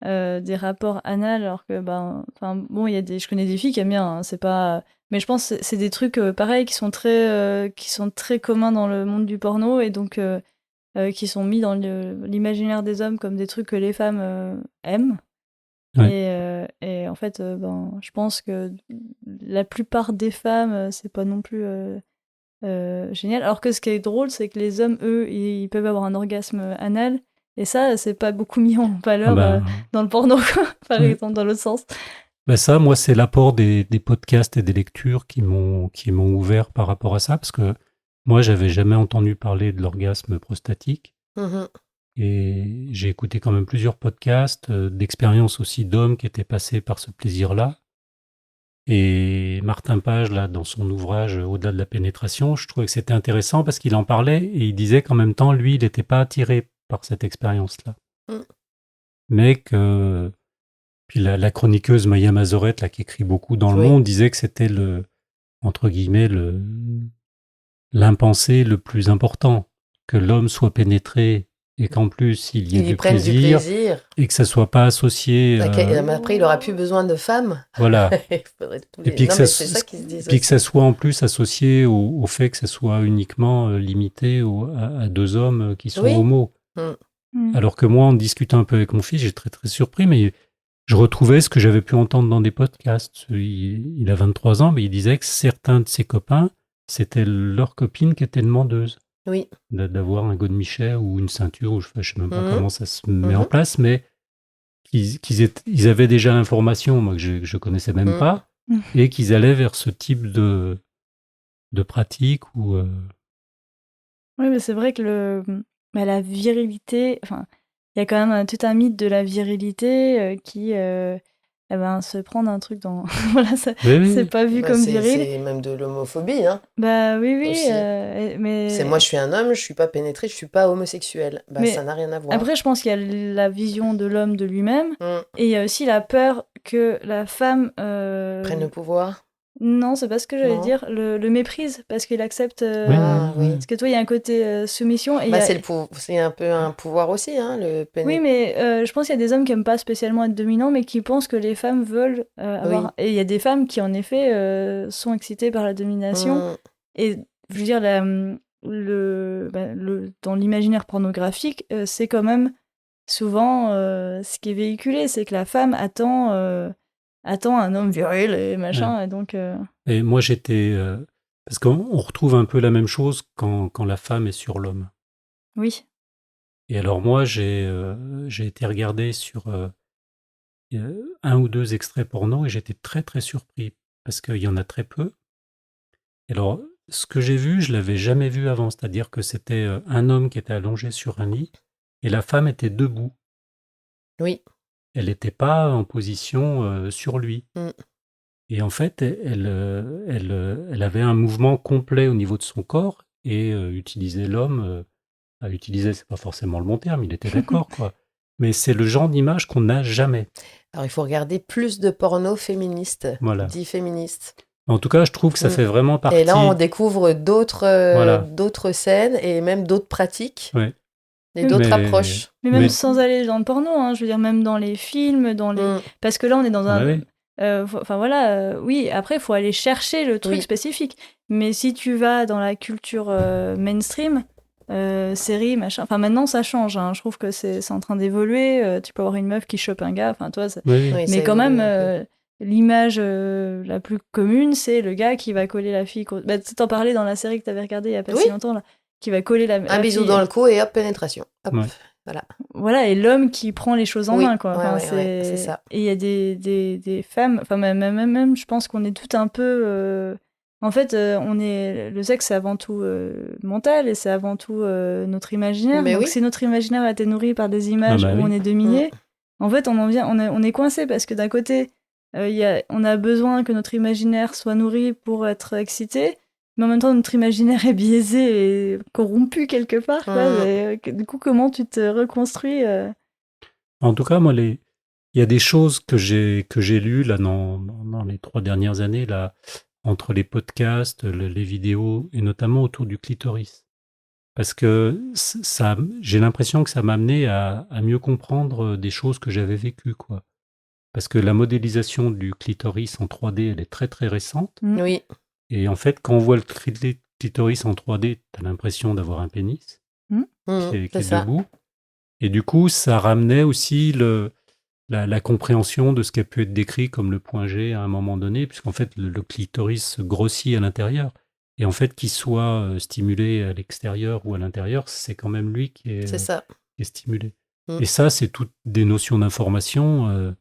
des rapports anal, alors que, ben, enfin, bon, je connais des filles qui aiment bien, hein, c'est pas. Mais je pense que c'est des trucs pareils qui sont très communs dans le monde du porno et donc qui sont mis dans l'imaginaire des hommes comme des trucs que les femmes aiment. Ouais. Et en fait, ben, je pense que la plupart des femmes, c'est pas non plus génial. Alors que ce qui est drôle, c'est que les hommes, eux, ils peuvent avoir un orgasme anal. Et ça, c'est pas beaucoup mis en Ah valeur ben, dans le porno, quoi, par ouais. exemple, dans l'autre sens. Ben ça, moi, c'est l'apport des podcasts et des lectures qui m'ont ouvert par rapport à ça, parce que moi, j'avais jamais entendu parler de l'orgasme prostatique. Mhm. Et j'ai écouté quand même plusieurs podcasts d'expériences aussi d'hommes qui étaient passés par ce plaisir-là. Et Martin Page, là, dans son ouvrage Au-delà de la pénétration, je trouvais que c'était intéressant parce qu'il en parlait et il disait qu'en même temps, lui, il n'était pas attiré par cette expérience-là. Mm. Mais que... Puis la chroniqueuse Maya Mazoret, là, qui écrit beaucoup dans le Oui. monde, disait que c'était entre guillemets, l'impensé le plus important. Que l'homme soit pénétré et qu'en plus il y ait Ils du prennent du plaisir plaisir. et que ça soit pas associé Mais après, il aura plus besoin de femmes. voilà. Il faudrait tous Et les- puis Non, mais c'est ça qu'ils se disent puis que aussi. ça soit en plus associé au fait que ça soit uniquement limité à deux hommes qui sont Oui. homos. Mm. Mm. Alors que moi, en discutant un peu avec mon fils, j'étais très très surpris, mais je retrouvais ce que j'avais pu entendre dans des podcasts. Il a 23 ans, mais il disait que certains de ses copains, c'était leur copine qui était demandeuse Oui. d'avoir un godemichet ou une ceinture, ou je sais même pas Mhm. comment ça se met en Mhm. place, mais ils avaient déjà l'information, moi que je connaissais même Mm. pas, Mm. et qu'ils allaient vers ce type de pratique ou Oui, mais c'est vrai que la virilité, enfin, il y a quand même tout un mythe de la virilité qui eh ben, se prendre un truc dans. Voilà, oui, oui, c'est oui. pas vu Bah, comme viril. c'est même de l'homophobie, hein, Bah oui, oui, aussi. mais. C'est moi, je suis un homme, je suis pas pénétré, je suis pas homosexuel. Bah, Mais ça n'a rien à voir. Après, je pense qu'il y a la vision de l'homme de lui-même, Mm. et il y a aussi la peur que la femme. Prennent le pouvoir. Non, c'est pas ce que j'allais Non. dire, le méprise, parce qu'il accepte. Oui, Ah, oui, oui. Parce que toi, il y a un côté soumission, et il y Bah, a. c'est un peu un pouvoir aussi, hein, le Oui, mais je pense qu'il y a des hommes qui aiment pas spécialement être dominants, mais qui pensent que les femmes veulent avoir. Oui. Et il y a des femmes qui, en effet, sont excitées par la domination. Mm. Et je veux dire, dans l'imaginaire pornographique, c'est quand même souvent ce qui est véhiculé, c'est que la femme attend un homme viril et machin, et donc. Et moi, j'étais... parce qu'on retrouve un peu la même chose quand la femme est sur l'homme. Oui. Et alors moi, j'ai été regarder sur un ou deux extraits porno et j'étais très très surpris parce qu'il y en a très peu. Et alors, ce que j'ai vu, je l'avais jamais vu avant, c'est-à-dire que c'était un homme qui était allongé sur un lit et la femme était debout. Oui. Elle n'était pas en position sur lui. Mm. Et en fait, elle avait un mouvement complet au niveau de son corps et utilisait l'homme. Utiliser, c'est pas forcément le bon terme, il était d'accord, quoi. Mais c'est le genre d'image qu'on n'a jamais. Alors, il faut regarder plus de porno féministe, Voilà. dit féministe. En tout cas, je trouve que ça fait vraiment partie. Et là, on découvre d'autres Voilà. d'autres scènes et même d'autres pratiques Ouais. et d'autres approches. Mais même sans aller dans le porno, hein, je veux dire, même dans les films, dans les... Parce que là, on est dans un... oui. Enfin voilà, oui, après, il faut aller chercher le truc spécifique. Mais si tu vas dans la culture mainstream, série, machin... Enfin, maintenant, ça change. Hein. Je trouve que c'est en train d'évoluer. Tu peux avoir une meuf qui chope un gars. Enfin, toi, Oui. Mais quand même, l'image la plus commune, c'est le gars qui va coller la fille... Bah, tu t'en parlais dans la série que tu avais regardée il y a pas si longtemps, là. Qui va coller la bisou fille. dans le cou et hop, pénétration. Hop, voilà, et l'homme qui prend les choses en main, quoi. Ouais, enfin, c'est ça. Et il y a des femmes, enfin même, je pense qu'on est tout un peu... En fait, le sexe, c'est avant tout mental et c'est avant tout notre imaginaire. Donc si notre imaginaire a été nourri par des images où on est dominé, en fait, on est coincé parce que d'un côté, on a besoin que notre imaginaire soit nourri pour être excité. Mais en même temps, notre imaginaire est biaisé et corrompu quelque part. Quoi. Et, du coup, comment tu te reconstruis En tout cas, moi, il y a des choses que j'ai lues là, dans les 3 dernières années, là, entre les podcasts, les vidéos, et notamment autour du clitoris. Parce que j'ai l'impression que ça m'a amené à mieux comprendre des choses que j'avais vécues, quoi. Parce que la modélisation du clitoris en 3D, elle est très très récente. Oui. Et en fait, quand on voit le clitoris en 3D, tu as l'impression d'avoir un pénis qui est debout. Et du coup, ça ramenait aussi la compréhension de ce qui a pu être décrit comme le point G à un moment donné, puisqu'en fait, le clitoris grossit à l'intérieur. Et en fait, qu'il soit stimulé à l'extérieur ou à l'intérieur, c'est quand même lui qui est stimulé. Et ça, c'est toutes des notions d'information.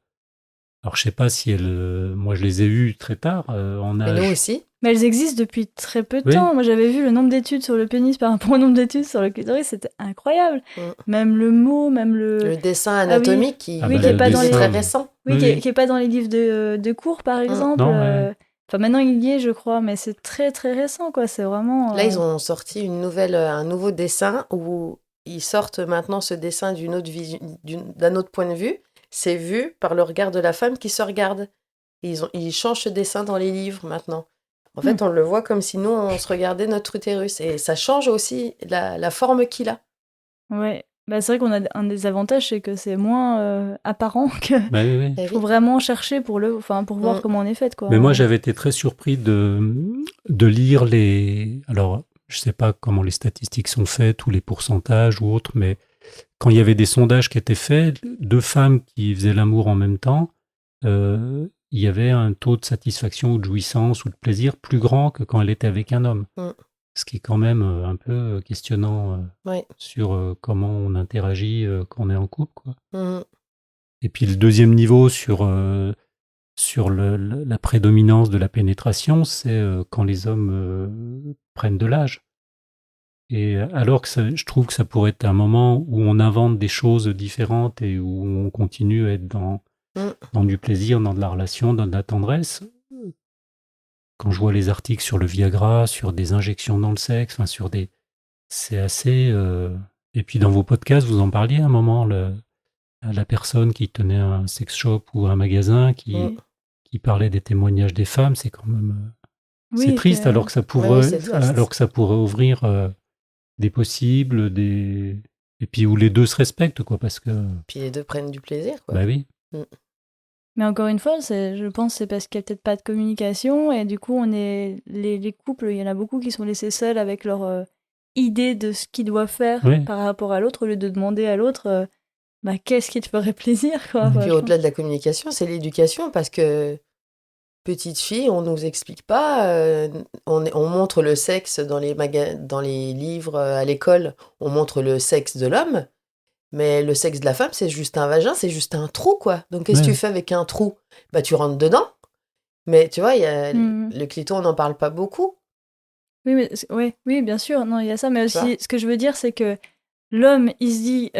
Alors, je sais pas si moi, je les ai eues très tard, en âge. Mais nous aussi. Mais elles existent depuis très peu de temps. Moi, j'avais vu le nombre d'études sur le pénis par rapport au nombre d'études sur le clitoris, c'était incroyable. Même le mot, même le dessin anatomique qui est pas dans les... très récent. Oui, qui est pas dans les livres de cours, par exemple. Enfin, maintenant, il y est, je crois, mais c'est très, très récent, quoi. C'est vraiment... Là, ils ont sorti un nouveau dessin où ils sortent maintenant ce dessin d'un autre point de vue. C'est vu par le regard de la femme qui se regarde. Ils changent ce dessin dans les livres maintenant. En fait, on le voit comme si nous, on se regardait notre utérus. Et ça change aussi la forme qu'il a. Ouais. Bah, c'est vrai qu'on a un des avantages, c'est que c'est moins apparent que... Il faut vraiment chercher pour voir comment on est faite, quoi. Mais moi, j'avais été très surpris de lire Alors, je sais pas comment les statistiques sont faites, ou les pourcentages ou autres, mais quand il y avait des sondages qui étaient faits, 2 femmes qui faisaient l'amour en même temps, il y avait un taux de satisfaction ou de jouissance ou de plaisir plus grand que quand elle était avec un homme. Ce qui est quand même un peu questionnant sur comment on interagit quand on est en couple, quoi. Et puis le deuxième niveau sur la prédominance de la pénétration, c'est quand les hommes prennent de l'âge. Et alors que je trouve que ça pourrait être un moment où on invente des choses différentes et où on continue à être dans du plaisir, dans de la relation, dans de la tendresse. Quand je vois les articles sur le Viagra, sur des injections dans le sexe, enfin c'est assez... Et puis dans vos podcasts, vous en parliez à un moment, la personne qui tenait un sex shop ou un magasin qui parlait des témoignages des femmes, c'est quand même... c'est triste, alors que ça pourrait ouvrir des possibles, et puis où les deux se respectent, quoi, parce que... Puis les deux prennent du plaisir, quoi. Bah oui. Mais encore une fois, je pense que c'est parce qu'il n'y a peut-être pas de communication, et du coup, les couples, il y en a beaucoup qui sont laissés seuls avec leur idée de ce qu'ils doivent faire par rapport à l'autre, au lieu de demander à l'autre qu'est-ce qui te ferait plaisir, quoi. Et puis au-delà de la communication, c'est l'éducation, parce que petite fille, on nous explique pas, on montre le sexe dans les livres à l'école, on montre le sexe de l'homme, Mais le sexe de la femme, c'est juste un vagin, c'est juste un trou, quoi. Donc, qu'est-ce que Ouais. tu fais avec un trou? Bah, tu rentres dedans. Mais tu vois, Mhm. le clito, on n'en parle pas beaucoup, Oui, mais oui, bien sûr, non, il y a ça, mais tu vois. aussi, ce que je veux dire, c'est que l'homme, il se dit,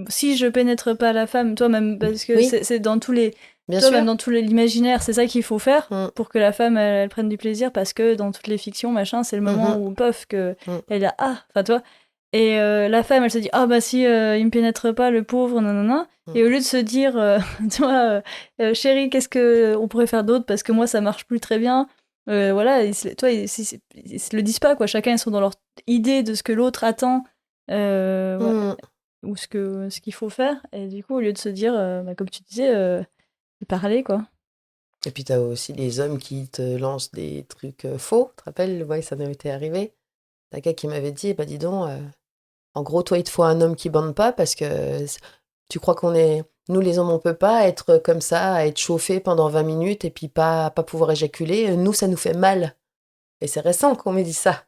si je pénètre pas la femme, toi même, parce que Oui. c'est dans tous les, Bien toi sûr. même dans tous l'imaginaire, c'est ça qu'il faut faire Mm. pour que la femme, elle prenne du plaisir, parce que dans toutes les fictions, machin, c'est le moment Mhm. où, pof, que Mm. elle a, enfin, toi. Et la femme, elle se dit, ah bah si, il me pénètre pas, le pauvre, nanana. Mm. Et au lieu de se dire, tu vois, chérie, qu'est-ce que on pourrait faire d'autre, parce que moi, ça marche plus très bien. Voilà, toi, ils se le disent pas, quoi. Chacun, ils sont dans leur idée de ce que l'autre attend, ouais, Mm. ou ce qu'il faut faire. Et du coup, au lieu de se dire, bah, comme tu disais, parler, quoi. Et puis, t'as aussi les hommes qui te lancent des trucs faux. Tu te rappelles, ouais, ça m'avait été arrivé. T'as quelqu'un qui m'avait dit, bah dis donc, en gros, toi, il te faut un homme qui bande pas parce que tu crois qu'on est... Nous, les hommes, on peut pas être comme ça, à être chauffés pendant 20 minutes et puis pas pouvoir éjaculer. Nous, ça nous fait mal. Et c'est récent qu'on m'ait dit ça.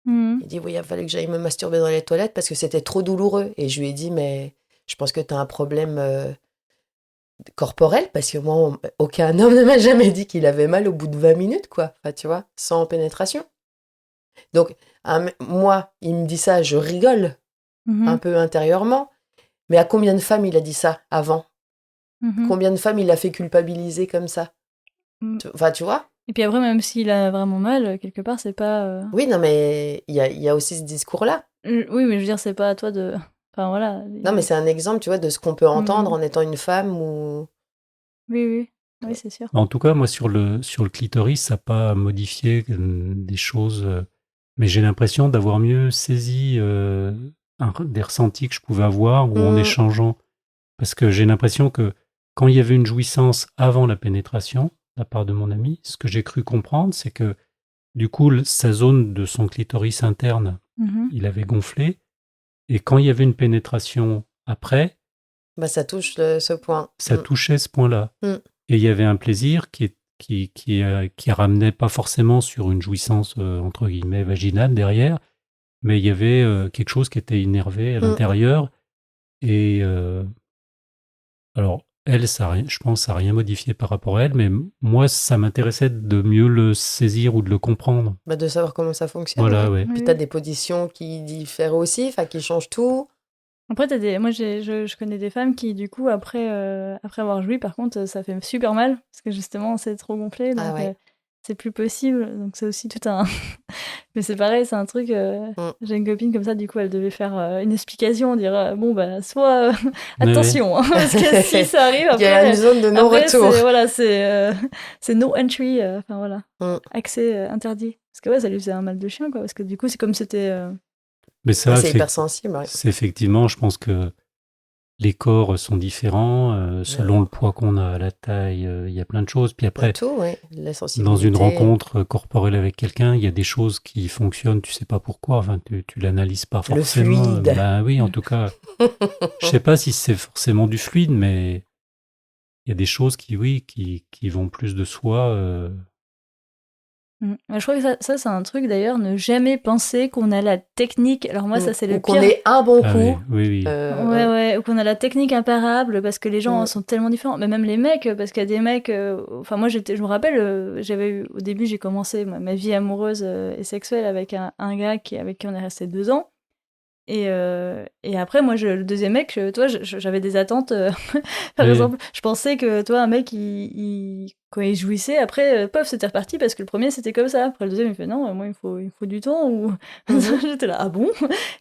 Mhm. Il dit, oui, il a fallu que j'aille me masturber dans les toilettes parce que c'était trop douloureux. Et je lui ai dit, mais je pense que tu as un problème corporel parce que moi, aucun homme ne m'a jamais dit qu'il avait mal au bout de 20 minutes, quoi. Enfin, tu vois, sans pénétration. Donc, moi, il me dit ça, je rigole Mhm. un peu intérieurement. Mais à combien de femmes il a dit ça avant? Mhm. Combien de femmes il a fait culpabiliser comme ça? Mm. Enfin, tu vois? Et puis après, même s'il a vraiment mal, quelque part, c'est pas. Oui, non, mais il y a aussi ce discours-là. Oui, mais je veux dire, c'est pas à toi de. Enfin, voilà. Non, mais c'est un exemple, tu vois, de ce qu'on peut entendre Mhm. en étant une femme ou... Oui, c'est sûr. En tout cas, moi, sur le clitoris, ça n'a pas modifié des choses, mais j'ai l'impression d'avoir mieux saisi des ressentis que je pouvais avoir ou en Mm. échangeant. Parce que j'ai l'impression que quand il y avait une jouissance avant la pénétration, de la part de mon ami, ce que j'ai cru comprendre, c'est que du coup, sa zone de son clitoris interne, Mhm. il avait gonflé. Et quand il y avait une pénétration après, Bah, ça touche ce point. ça touchait ce point-là. Mm. Et il y avait un plaisir qui ramenait pas forcément sur une jouissance, entre guillemets, vaginale derrière, mais il y avait quelque chose qui était innervé à Mm. l'intérieur. Et alors, elle, je pense, ça n'a rien modifié par rapport à elle, mais moi, ça m'intéressait de mieux le saisir ou de le comprendre. Bah, de savoir comment ça fonctionne, Voilà, ouais. ouais. Puis Oui, t'as oui. des positions qui diffèrent aussi, enfin, qui changent tout. Après, moi, je connais des femmes qui, du coup, après avoir joui, par contre, ça fait super mal, parce que justement, c'est trop gonflé, Ah donc ouais. c'est plus possible. Donc, c'est aussi tout un. Mais c'est pareil, c'est un truc. Mm. J'ai une copine comme ça, du coup, elle devait faire une explication, dire bon, bah, soit. Ouais, ouais. Attention, hein, parce que si ça arrive, Il y a une après. zone de Après, non-retour. voilà, c'est no entry, enfin voilà, Mm. accès interdit. Parce que ouais, ça lui faisait un mal de chien, quoi, parce que du coup, c'est comme c'était. Mais Ouais, ça, c'est hyper sensible, ouais. c'est effectivement, je pense que les corps sont différents, selon le poids qu'on a, la taille, il y a plein de choses. Puis Bah, après, tout, ouais. La dans sensibilité. une rencontre corporelle avec quelqu'un, il y a des choses qui fonctionnent, tu sais pas pourquoi, enfin, tu l'analyses pas Le forcément. fluide. Ben oui, en tout cas, je sais pas si c'est forcément du fluide, mais il y a des choses qui vont plus de soi. Je crois que ça c'est un truc d'ailleurs, ne jamais penser qu'on a la technique. Alors moi, ça c'est Ou le qu'on pire. ait un bon Ah coup. oui, oui, oui. Ouais, ou qu'on a la technique imparable parce que les gens Mm. sont tellement différents. Mais même les mecs, parce qu'il y a des mecs. Enfin, moi, je me rappelle, j'avais eu au début, j'ai commencé ma vie amoureuse et sexuelle avec un gars avec qui on est resté 2 ans. Et après, moi, le deuxième mec, toi, j'avais des attentes. Par Oui. exemple, je pensais que, toi, un mec, quand il jouissait, après, pof, c'était reparti parce que le premier, c'était comme ça. Après, le deuxième, il fait non, moi, il me faut du temps. Ou... Mhm. J'étais là, ah bon?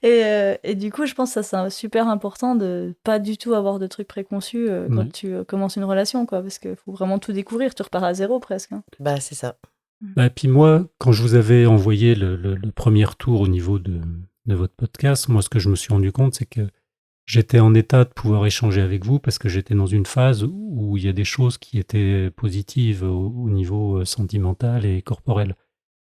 Et du coup, je pense que ça, c'est super important de pas du tout avoir de trucs préconçus quand Ouais. tu commences une relation, quoi. Parce qu'il faut vraiment tout découvrir. Tu repars à zéro presque. Hein. Bah, c'est ça. Bah, puis moi, quand je vous avais envoyé le premier tour au niveau de votre podcast, moi, ce que je me suis rendu compte, c'est que j'étais en état de pouvoir échanger avec vous parce que j'étais dans une phase où il y a des choses qui étaient positives au niveau sentimental et corporel.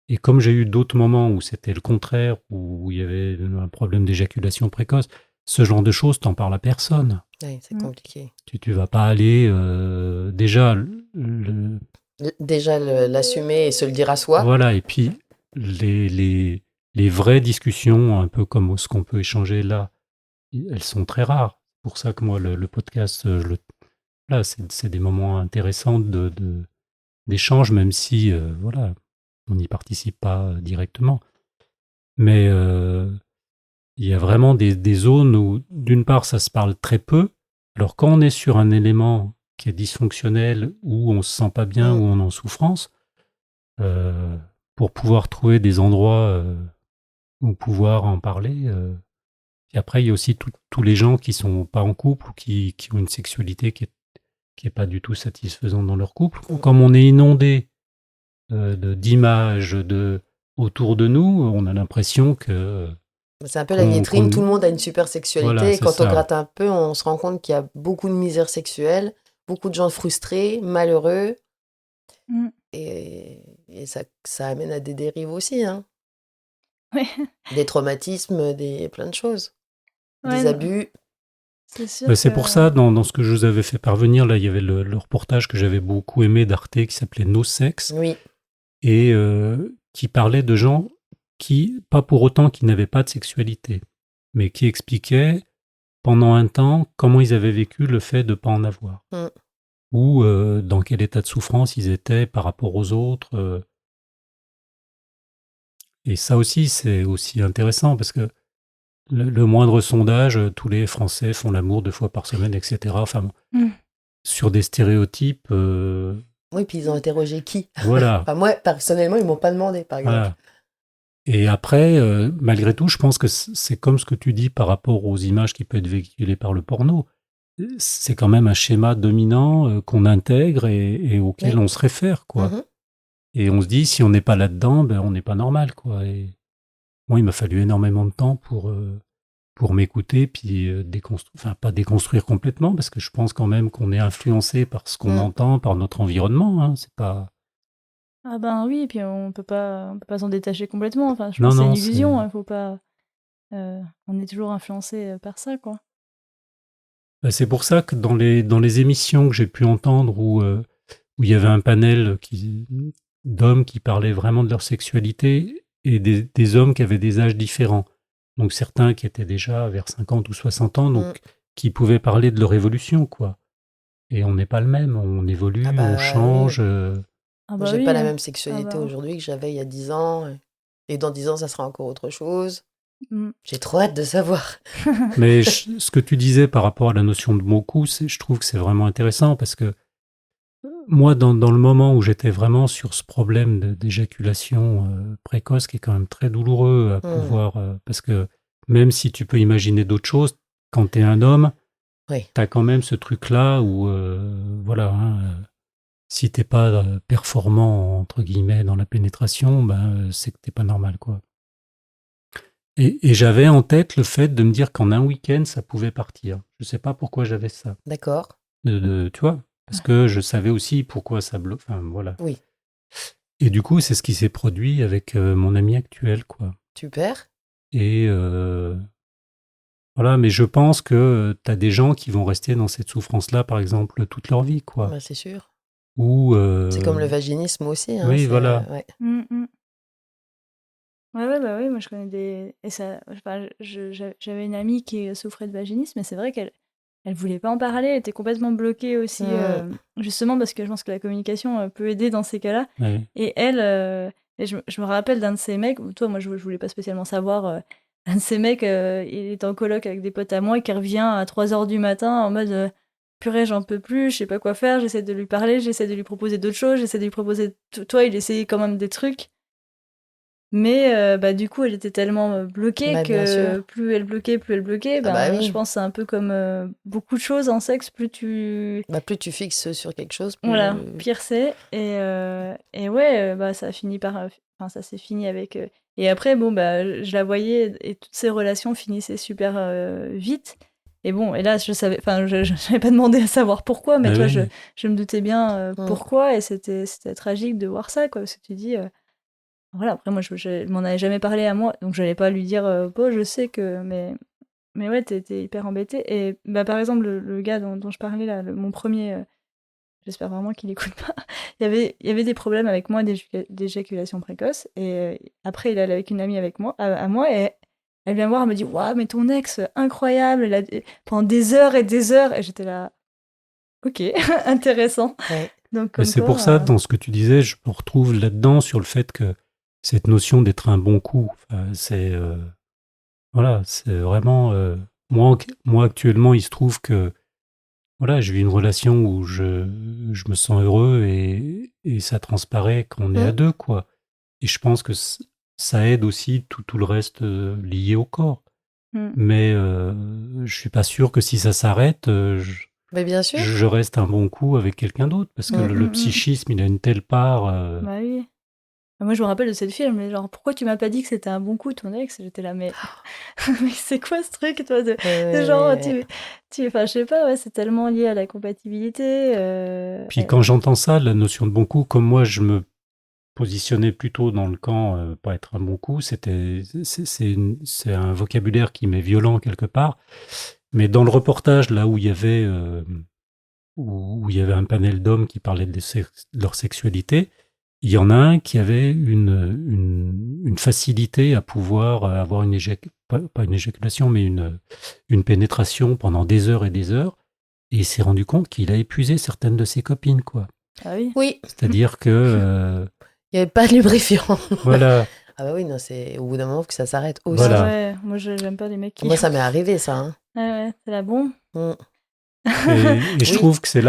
Et comme j'ai eu d'autres moments où c'était le contraire, où il y avait un problème d'éjaculation précoce, ce genre de choses, t'en parles à personne. Ouais, c'est Mm. compliqué. Tu vas pas aller déjà Déjà, l'assumer et se le dire à soi. voilà, et puis les vraies discussions, un peu comme ce qu'on peut échanger là, elles sont très rares. C'est pour ça que moi, le podcast, là, c'est des moments intéressants d'échange, même si, voilà, on n'y participe pas directement. Mais il y a vraiment des zones où, d'une part, ça se parle très peu. Alors, quand on est sur un élément qui est dysfonctionnel, où on se sent pas bien, où on est en souffrance, pour pouvoir trouver des endroits où pouvoir en parler. Et après, il y a aussi tous les gens qui sont pas en couple ou qui ont une sexualité qui est pas du tout satisfaisante dans leur couple. Comme on est inondé d'images autour de nous, on a l'impression que C'est un peu la vitrine, tout le monde a une super sexualité. Voilà, et c'est quand on ça. gratte un peu, on se rend compte qu'il y a beaucoup de misère sexuelle, beaucoup de gens frustrés, malheureux. Mm. Et ça amène à des dérives aussi, hein. Ouais. Des traumatismes, plein de choses. Ouais, Des non, abus. c'est sûr C'est que... pour ça, dans ce que je vous avais fait parvenir, là, il y avait le reportage que j'avais beaucoup aimé d'Arte qui s'appelait No Sex, Oui, et qui parlait de gens qui, pas pour autant qui n'avaient pas de sexualité, mais qui expliquaient pendant un temps comment ils avaient vécu le fait de ne pas en avoir. Mm. Ou dans quel état de souffrance ils étaient par rapport aux autres. Et ça aussi, c'est aussi intéressant parce que le moindre sondage, tous les Français font l'amour 2 fois par semaine, etc. Enfin, bon, Mm. sur des stéréotypes, oui, puis ils ont interrogé qui? voilà, Enfin, moi, personnellement, ils m'ont pas demandé, par exemple. voilà. Et après, malgré tout, je pense que c'est comme ce que tu dis par rapport aux images qui peuvent être véhiculées par le porno. C'est quand même un schéma dominant qu'on intègre et auquel Oui. on se réfère, quoi. Mhm. Et on se dit, si on n'est pas là-dedans, ben, on n'est pas normal, quoi. Et moi, il m'a fallu énormément de temps pour m'écouter, puis enfin, pas déconstruire complètement, parce que je pense quand même qu'on est influencé par ce qu'on Mm. entend, par notre environnement, hein. C'est pas... Ah ben oui, et puis on peut pas s'en détacher complètement. Enfin, je Non, pense que c'est une non, illusion, hein, faut pas... on est toujours influencé par ça, quoi. c'est pour ça que dans les émissions que j'ai pu entendre où il y avait un panel d'hommes qui parlaient vraiment de leur sexualité et des hommes qui avaient des âges différents. Donc certains qui étaient déjà vers 50 ou 60 ans, donc qui pouvaient parler de leur évolution, quoi. Et on n'est pas le même, on évolue, Ah bah on change. oui. Ah Moi, bah j'ai oui, pas la hein. même Ah sexualité bah. aujourd'hui que j'avais il y a 10 ans. Et dans 10 ans, ça sera encore autre chose. Mm. J'ai trop hâte de savoir. Mais ce que tu disais par rapport à la notion de moku, je trouve que c'est vraiment intéressant parce que moi, dans le moment où j'étais vraiment sur ce problème d'éjaculation précoce, qui est quand même très douloureux à pouvoir, parce que même si tu peux imaginer d'autres choses, quand tu es un homme, Oui. tu as quand même ce truc-là où, voilà, hein, si t'es pas performant, entre guillemets, dans la pénétration, ben, c'est que t'es pas normal, quoi. Et j'avais en tête le fait de me dire qu'en un week-end, ça pouvait partir. Je sais pas pourquoi j'avais ça. D'accord. Tu vois? Parce que je savais aussi pourquoi ça bloque. Enfin, voilà. Oui. Et du coup, c'est ce qui s'est produit avec mon ami actuel, quoi. Super. Et voilà, mais je pense que tu as des gens qui vont rester dans cette souffrance-là, par exemple, toute leur vie, quoi. Bah, c'est sûr. Ou C'est comme le vaginisme aussi, hein. oui, voilà. Ouais. Mm, mm. Ouais, bah oui, moi je connais des... Et ça, enfin, j'avais une amie qui souffrait de vaginisme, mais c'est vrai qu'elle voulait pas en parler, elle était complètement bloquée aussi, justement parce que je pense que la communication peut aider dans ces cas-là. Ouais. Et elle, et je me rappelle d'un de ces mecs, toi, moi je voulais pas spécialement savoir, un de ces mecs, il est en coloc avec des potes à moi, qui revient à 3 h du matin en mode purée, j'en peux plus, je sais pas quoi faire, j'essaie de lui parler, j'essaie de lui proposer d'autres choses, j'essaie de lui proposer. Toi, il essayait quand même des trucs. Mais bah, du coup, elle était tellement bloquée Bah, bien que sûr. plus elle bloquait, Ah bah je oui. pense que c'est un peu comme beaucoup de choses en sexe, plus tu... Bah, plus tu fixes sur quelque chose, plus... Voilà, pire c'est. Et ouais, bah, ça a fini par... Enfin, ça s'est fini avec... Et après, bon, bah, je la voyais et toutes ces relations finissaient super vite. Et bon, et là, je savais... Enfin, je n'avais pas demandé à savoir pourquoi, mais Ah toi, oui. je me doutais bien pourquoi. Et c'était tragique de voir ça, quoi. Parce que tu dis... Voilà, après moi je m'en avais jamais parlé à moi, donc j'allais pas lui dire bon je sais que mais ouais t'es hyper embêtée. Et bah par exemple le gars dont je parlais là, mon premier, j'espère vraiment qu'il écoute pas. Il y avait des problèmes avec moi d'éjaculation précoce et après il allait avec une amie avec moi à moi et Elle vient me voir, elle me dit waouh, mais ton ex, incroyable, pendant des heures et des heures. Et j'étais là, ok, intéressant. Ouais. Donc, Mais comme c'est quoi, pour ça, dans ce que tu disais, je me retrouve là-dedans sur le fait que cette notion d'être un bon coup, enfin, voilà, c'est vraiment moi actuellement, il se trouve que voilà, j'ai eu une relation où je me sens heureux et ça transparaît qu'on est à deux, quoi. Et je pense que ça aide aussi tout le reste lié au corps. Mais je suis pas sûr que si ça s'arrête, Mais bien sûr. je reste un bon coup avec quelqu'un d'autre parce que le psychisme, il a une telle part. Bah oui. Moi, je me rappelle de cette fille, mais genre, pourquoi tu m'as pas dit que c'était un bon coup, ton ex? J'étais là, mais, mais c'est quoi ce truc, toi, de genre, enfin, je sais pas, ouais, c'est tellement lié à la compatibilité. Puis quand j'entends ça, la notion de bon coup, comme moi, je me positionnais plutôt dans le camp pas être un bon coup, c'est un vocabulaire qui m'est violent quelque part. Mais dans le reportage, là où il y avait un panel d'hommes qui parlaient de leur sexualité, il y en a un qui avait une facilité à pouvoir avoir pas une éjaculation, mais une pénétration pendant des heures et des heures. Et il s'est rendu compte qu'il a épuisé certaines de ses copines, quoi. Ah oui. Oui. C'est-à-dire que... Il n'y avait pas de lubrifiant. Voilà. Ah bah oui, non, c'est au bout d'un moment que ça s'arrête aussi. Voilà. Ah ouais, moi, j'aime pas les mecs qui... Moi, ça m'est arrivé, ça. Hein. Ouais, c'est la bombe. Et je trouve que c'est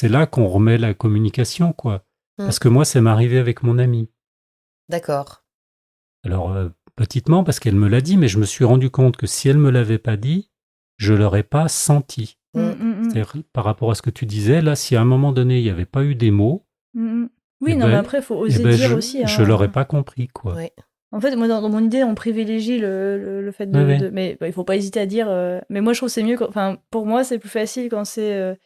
là qu'on remet la communication, quoi. Parce que moi, ça m'est arrivé avec mon amie. D'accord. Alors, petitement, parce qu'elle me l'a dit, mais je me suis rendu compte que si elle me l'avait pas dit, je l'aurais pas senti. C'est-à-dire, par rapport à ce que tu disais, là, si à un moment donné, il n'y avait pas eu des mots... Oui, non, mais après, il faut oser dire aussi. Je l'aurais pas compris, quoi. Ouais. En fait, moi, dans mon idée, on privilégie le fait de... Ouais. Mais il faut pas hésiter à dire... Mais moi, je trouve que c'est mieux... Enfin, pour moi, c'est plus facile quand c'est...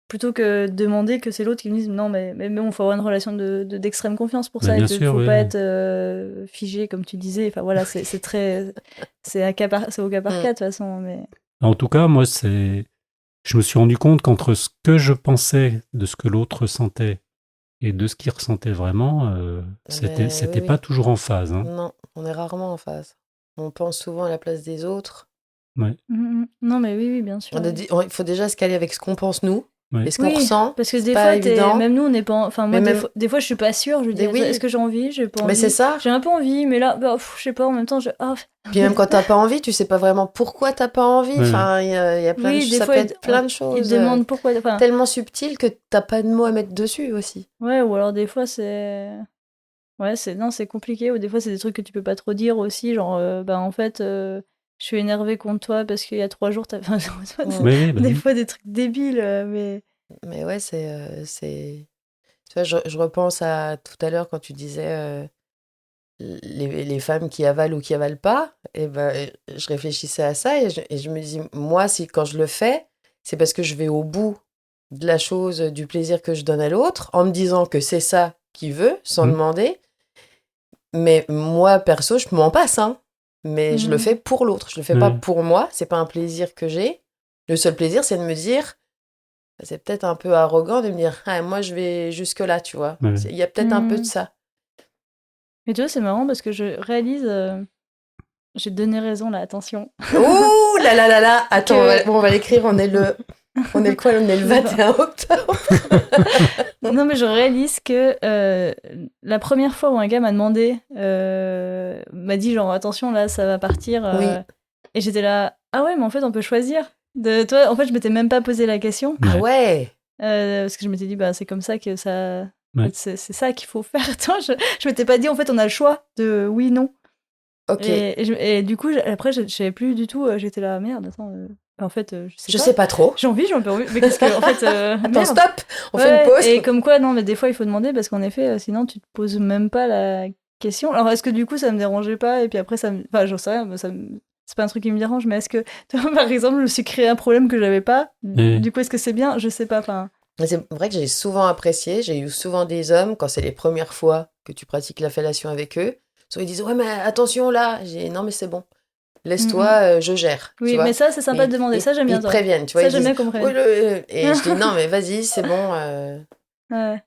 plutôt que demander que c'est l'autre qui me dise non, mais bon, il faut avoir une relation d'extrême confiance pour ça. Bien Il ne sûr, faut oui. pas être figé, comme tu disais. Enfin, voilà, c'est très... c'est au cas par cas, de toute façon. Mais... En tout cas, moi, je me suis rendu compte qu'entre ce que je pensais de ce que l'autre ressentait et de ce qu'il ressentait vraiment, c'était pas toujours en phase. Hein. Non, on est rarement en phase. On pense souvent à la place des autres. Ouais. Non, mais oui, bien sûr. Il faut déjà se caler avec ce qu'on pense nous. Ouais. Et ce qu'on ressent, parce que c'est des pas fois, évident. même nous, on n'est pas... Enfin, moi, Mais des fois, je suis pas sûre. Je dis, est-ce que j'ai envie? J'ai pas envie. Mais c'est ça. J'ai un peu envie, mais là, je sais pas, en même temps, Puis même quand t'as pas envie, tu sais pas vraiment pourquoi t'as pas envie. Ouais. Enfin, il y a plein de choses. Ça peut être plein de choses. Ils te demandent pourquoi. Enfin, tellement subtil que t'as pas de mots à mettre dessus aussi. Ouais, ou alors des fois, c'est... Ouais, c'est compliqué. Ou des fois, c'est des trucs que tu peux pas trop dire aussi. Genre, en fait... je suis énervée contre toi parce qu'il y a 3 jours, t'as... des fois des trucs débiles, Mais ouais, c'est... Tu vois, je repense à tout à l'heure quand tu disais les femmes qui avalent ou qui avalent pas. Et ben, je réfléchissais à ça et je me dis, moi, quand je le fais, c'est parce que je vais au bout de la chose, du plaisir que je donne à l'autre, en me disant que c'est ça qu'il veut, sans demander. Mais moi, perso, je m'en passe, hein. Mais je le fais pour l'autre, je le fais pas pour moi, c'est pas un plaisir que j'ai. Le seul plaisir, c'est de me dire, c'est peut-être un peu arrogant de me dire, moi je vais jusque là, tu vois. Il y a peut-être un peu de ça. Mais tu vois, c'est marrant parce que je réalise, j'ai donné raison là, attention. Ouh là là là là, attends, on va l'écrire, on est le 21 octobre. Non, mais je réalise que la première fois où un gars m'a demandé, m'a dit genre attention là, ça va partir. Et j'étais là, ah ouais, mais en fait on peut choisir. Toi, en fait, je m'étais même pas posé la question. Ah ouais. Parce que je m'étais dit c'est comme ça que ça, c'est ça qu'il faut faire. Toi, je m'étais pas dit en fait on a le choix de oui non. Ok. Et du coup après je savais plus du tout. J'étais là merde, attends. En fait, je sais pas trop. J'ai envie, mais qu'est-ce que... En fait, attends, stop. On fait une pause. Et comme quoi, non, mais des fois, il faut demander parce qu'en effet, sinon, tu te poses même pas la question. Alors, est-ce que du coup, ça me dérangeait pas? Et puis après, enfin, j'en sais rien, mais c'est pas un truc qui me dérange, mais est-ce que, par exemple, je me suis créé un problème que j'avais pas? Du coup, est-ce que c'est bien? Je sais pas, enfin... C'est vrai que j'ai souvent apprécié. J'ai eu souvent des hommes, quand c'est les premières fois que tu pratiques la fellation avec eux, soit ils disent, ouais, mais attention là. J'ai dit, non, mais c'est bon. Laisse-toi, je gère. Oui, tu vois. mais ça, c'est sympa de demander. Ça, j'aime bien. Ils préviennent, tu vois. Ça, j'aime bien qu'on prévienne. Et je dis, non, mais vas-y, c'est bon. Ouais.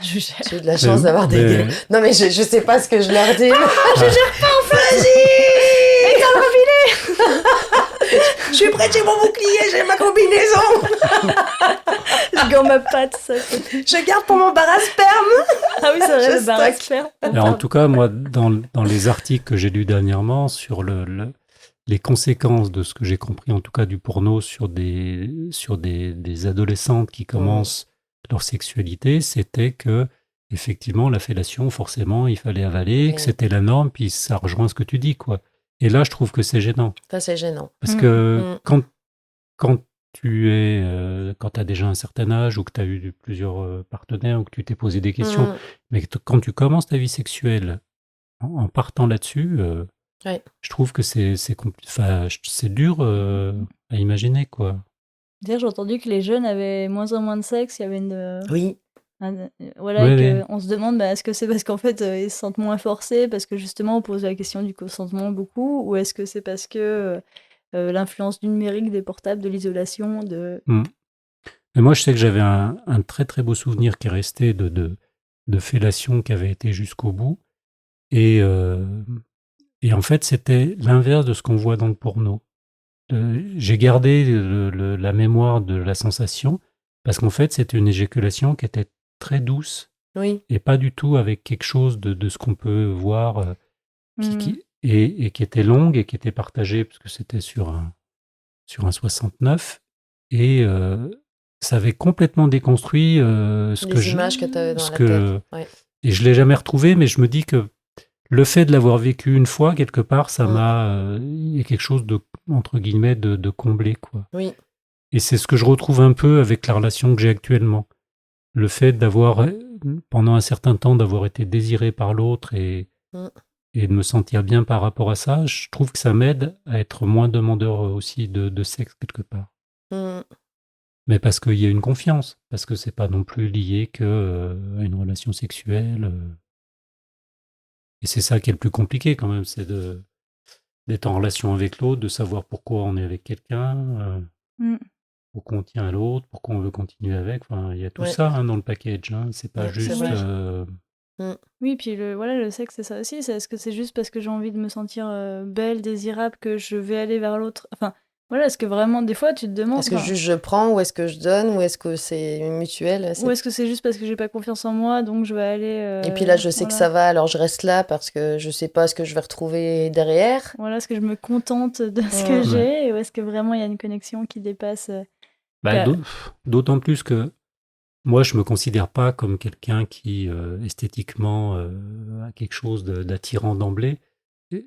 Je gère. J'ai eu de la chance d'avoir des gars. Non, mais je sais pas ce que je leur dis. Je gère pas, en fait. Vas-y. suis prête, j'ai mon bouclier, j'ai ma combinaison. Je garde ma patte, ça. Je garde pour mon bar à sperme. Ah oui, c'est vrai, Je le bar à stocke. sperme. Et en tout cas, moi, dans les articles que j'ai lus dernièrement sur les conséquences de ce que j'ai compris, en tout cas du porno, sur des adolescentes qui commencent leur sexualité, c'était que, effectivement, la fellation, forcément, il fallait avaler, Oui. que c'était la norme, puis ça rejoint ce que tu dis, quoi. Et là, je trouve que c'est gênant. Ça, c'est gênant. Parce que Mm. quand quand tu as déjà un certain âge ou que tu as eu plusieurs partenaires ou que tu t'es posé des questions, Mm. mais quand tu commences ta vie sexuelle en partant là-dessus, Ouais. je trouve que c'est dur à imaginer, quoi. D'ailleurs, j'ai entendu que les jeunes avaient moins en moins de sexe. Il y avait une. Oui. Voilà, Oui, et que oui. on se demande est-ce que c'est parce qu'en fait ils se sentent moins forcés, parce que justement on pose la question du consentement beaucoup, ou est-ce que c'est parce que l'influence du numérique, des portables, de l'isolation, de. Mais moi, je sais que j'avais un très très beau souvenir qui est resté de fellation qui avait été jusqu'au bout. Et en fait, c'était l'inverse de ce qu'on voit dans le porno. J'ai gardé la mémoire de la sensation parce qu'en fait, c'était une éjaculation qui était très douce Oui. et pas du tout avec quelque chose de ce qu'on peut voir et qui était longue et qui était partagée parce que c'était sur un 69 et ça avait complètement déconstruit ce que Les images que tu avais dans ce la que tête. Ouais. et je l'ai jamais retrouvé, mais je me dis que le fait de l'avoir vécu une fois, quelque part, ça Mm. m'a. Il y a quelque chose de, entre guillemets, de comblé, quoi. Oui. Et c'est ce que je retrouve un peu avec la relation que j'ai actuellement. Le fait d'avoir, pendant un certain temps, d'avoir été désiré par l'autre Mm. et de me sentir bien par rapport à ça, je trouve que ça m'aide à être moins demandeur aussi de sexe, quelque part. Mm. Mais parce qu'il y a une confiance, parce que c'est pas non plus lié que à une relation sexuelle. Et c'est ça qui est le plus compliqué quand même, c'est d'être en relation avec l'autre, de savoir pourquoi on est avec quelqu'un, pourquoi on tient à l'autre, pourquoi on veut continuer avec. Enfin, il y a tout Ouais. ça dans le package. C'est pas Ouais, c'est juste. vrai. Oui, puis le sexe, c'est ça aussi. Est-ce que c'est juste parce que j'ai envie de me sentir belle, désirable, que je vais aller vers l'autre? Enfin, voilà, est-ce que vraiment, des fois, tu te demandes. Est-ce que juste je prends ou est-ce que je donne ou est-ce que c'est mutuel? Ou est-ce que c'est juste parce que j'ai pas confiance en moi, donc je vais aller. Et puis là, je sais que voilà. ça va, alors je reste là parce que je sais pas ce que je vais retrouver derrière. Voilà, est-ce que je me contente de ce que j'ai, ou est-ce que vraiment il y a une connexion qui dépasse. D'autant plus que moi, je me considère pas comme quelqu'un qui esthétiquement a quelque chose d'attirant d'emblée.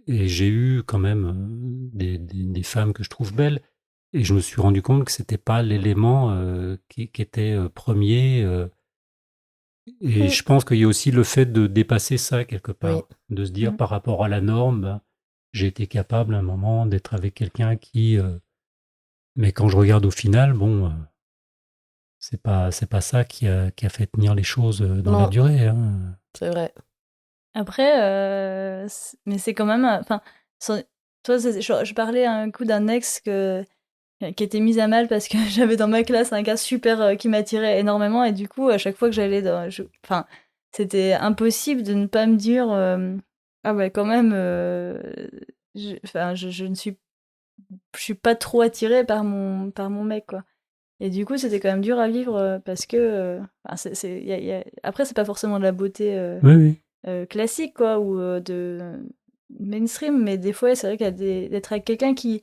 Et j'ai eu quand même des femmes que je trouve belles. Et je me suis rendu compte que c'était pas l'élément qui était premier. Et je pense qu'il y a aussi le fait de dépasser ça quelque part. Oui. De se dire par rapport à la norme, j'ai été capable à un moment d'être avec quelqu'un qui... mais quand je regarde au final, bon, c'est pas ça qui a fait tenir les choses dans la Non. durée. Hein. C'est vrai. Après, mais c'est quand même. Enfin, toi, je parlais un coup d'un ex qui était mise à mal parce que j'avais dans ma classe un gars super qui m'attirait énormément, et du coup, à chaque fois que j'allais enfin, c'était impossible de ne pas me dire ah ouais, quand même, je ne suis pas trop attirée par mon mec, quoi. Et du coup, c'était quand même dur à vivre parce que après, c'est pas forcément de la beauté Oui. classique, quoi, ou de mainstream, mais des fois, c'est vrai d'être avec quelqu'un qui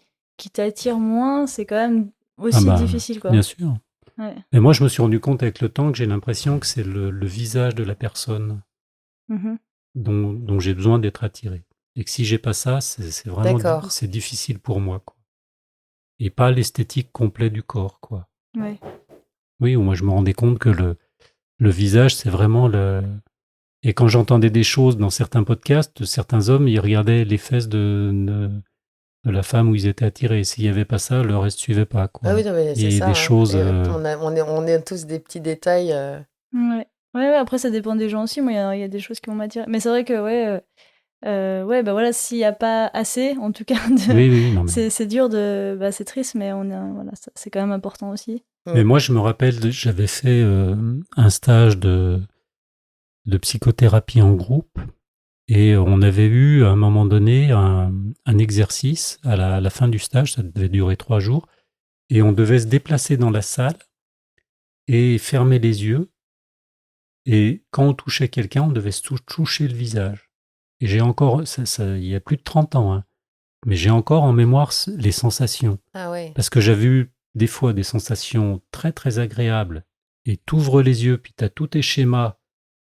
t'attire moins, c'est quand même aussi difficile, quoi. Bien sûr. Ouais. Mais moi, je me suis rendu compte avec le temps que j'ai l'impression que c'est le visage de la personne dont j'ai besoin d'être attiré. Et que si j'ai pas ça, c'est vraiment c'est difficile pour moi, quoi. Et pas l'esthétique complète du corps, quoi. Ouais. Oui, moi je me rendais compte que le visage, c'est vraiment le... Et quand j'entendais des choses dans certains podcasts, certains hommes, ils regardaient les fesses de la femme où ils étaient attirés. S'il n'y avait pas ça, le reste ne suivait pas, quoi. Ah oui, non, mais c'est ça. Des choses... On est tous des petits détails. Ouais, après, ça dépend des gens aussi. Moi, il y a des choses qui vont m'attirer. Mais c'est vrai que, bah voilà, s'il n'y a pas assez, en tout cas, non, mais... c'est dur de... Bah, c'est triste, mais voilà, c'est quand même important aussi. Mais moi, je me rappelle, j'avais fait un stage de psychothérapie en groupe. Et on avait eu, à un moment donné, un exercice à la fin du stage, ça devait durer 3 jours, et on devait se déplacer dans la salle et fermer les yeux. Et quand on touchait quelqu'un, on devait se toucher le visage. Et j'ai encore, il y a plus de 30 ans, hein, mais j'ai encore en mémoire les sensations. Ah ouais. Parce que j'avais eu des fois des sensations très très agréables. Et t'ouvres les yeux, puis t'as tous tes schémas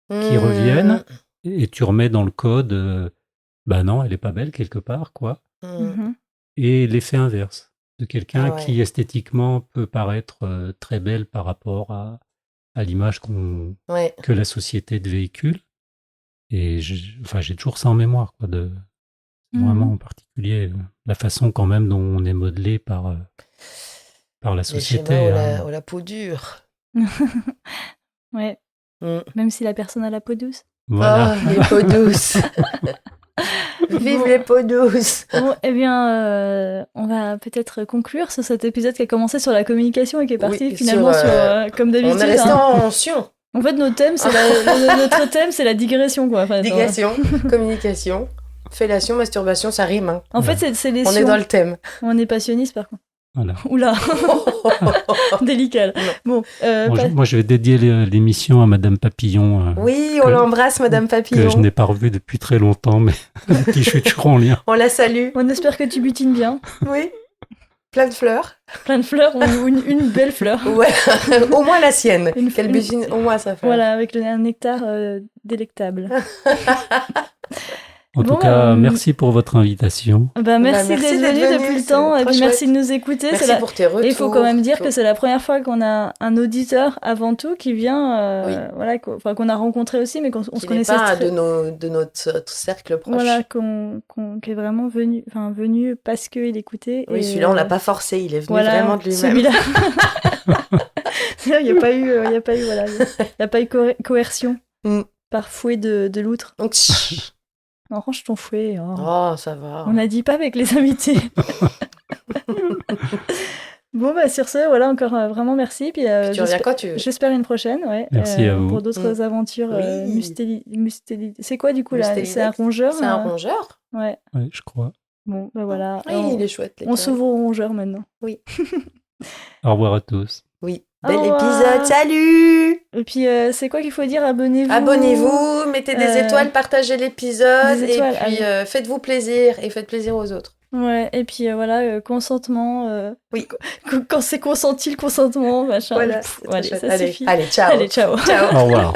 qui reviennent, et tu remets dans le code, bah non, elle est pas belle quelque part, quoi. Mhm. Et l'effet inverse, de quelqu'un Ah ouais. qui esthétiquement peut paraître très belle par rapport à l'image Ouais. que la société te véhicule. Et j'ai toujours ça en mémoire, quoi, vraiment en particulier la façon quand même dont on est modelé par la Les société. schémas ou la peau dure. Ouais, Mm. même si la personne a la peau douce. Voilà. Oh, les peaux douces. Vive Bon. les peaux douces. Bon, eh bien, on va peut-être conclure sur cet épisode qui a commencé sur la communication et qui est parti Oui, finalement sur, sur, comme d'habitude. On est resté hein. en sion. En fait, notre thème, c'est notre thème, c'est la digression, quoi. Enfin, Digression, communication, fellation, masturbation, ça rime. Hein. En fait, c'est les On est sions. dans le thème. On est passionniste, par contre. Voilà. Oula, délicat. Là. Bon, Moi, je vais dédier l'émission à Madame Papillon. Oui, on que- l'embrasse, Madame Que je Papillon. n'ai pas revue depuis très longtemps, mais avec qui je suis toujours en lien. On la salue. on espère que tu butines bien. Oui. Plein de fleurs. Plein de fleurs ou une belle fleur. Ouais. Au moins la sienne. Une- Qu'elle butine au moins sa fleur. Voilà, avec un nectar délectable. En Bon, tout cas, merci pour votre invitation. Merci merci d'être d'être venu venu, depuis le c'est temps et trop puis merci chouette. de nous écouter. Merci C'est la- pour tes retours. Et il faut quand même dire que c'est la première fois qu'on a un auditeur avant tout qui vient, Oui. voilà, qu'on a rencontré aussi, mais qu'on se Qui n'est connaissait pas très- de notre cercle proche. voilà, qui est vraiment venu parce qu'il écoutait. Oui, et, celui-là, on l'a pas forcé. Il est venu voilà, vraiment de lui-même. celui-là. Il n'y a pas eu, voilà, il y a pas eu coercion Mm. par fouet de loutre. Donc, chut. Non, range ton fouet. Oh. Oh, ça va. On n'a dit pas avec les invités. Bon, bah sur ce, voilà, encore vraiment merci. Puis, Tu reviens quand tu veux. j'espère une prochaine, ouais. Merci à vous. Pour d'autres aventures Oui. C'est quoi du coup là? Mustelidex. C'est un rongeur? C'est un rongeur. Ouais. Ouais, je crois. Bon, bah voilà. Oui, il est chouette. On s'ouvre aux rongeurs maintenant. Au revoir à tous. Oui. Au Bel revoir. épisode. Salut. Et puis, c'est quoi qu'il faut dire? Abonnez-vous. Abonnez-vous, mettez des étoiles, partagez l'épisode. des étoiles, et puis, faites-vous plaisir et faites plaisir aux autres. Ouais, et puis voilà, consentement. Oui. Quand c'est consenti le consentement, machin. Voilà. Pff, c'est très allez, chouette. ça Allez, suffit. allez, ciao. Allez, ciao. Ciao. Au revoir.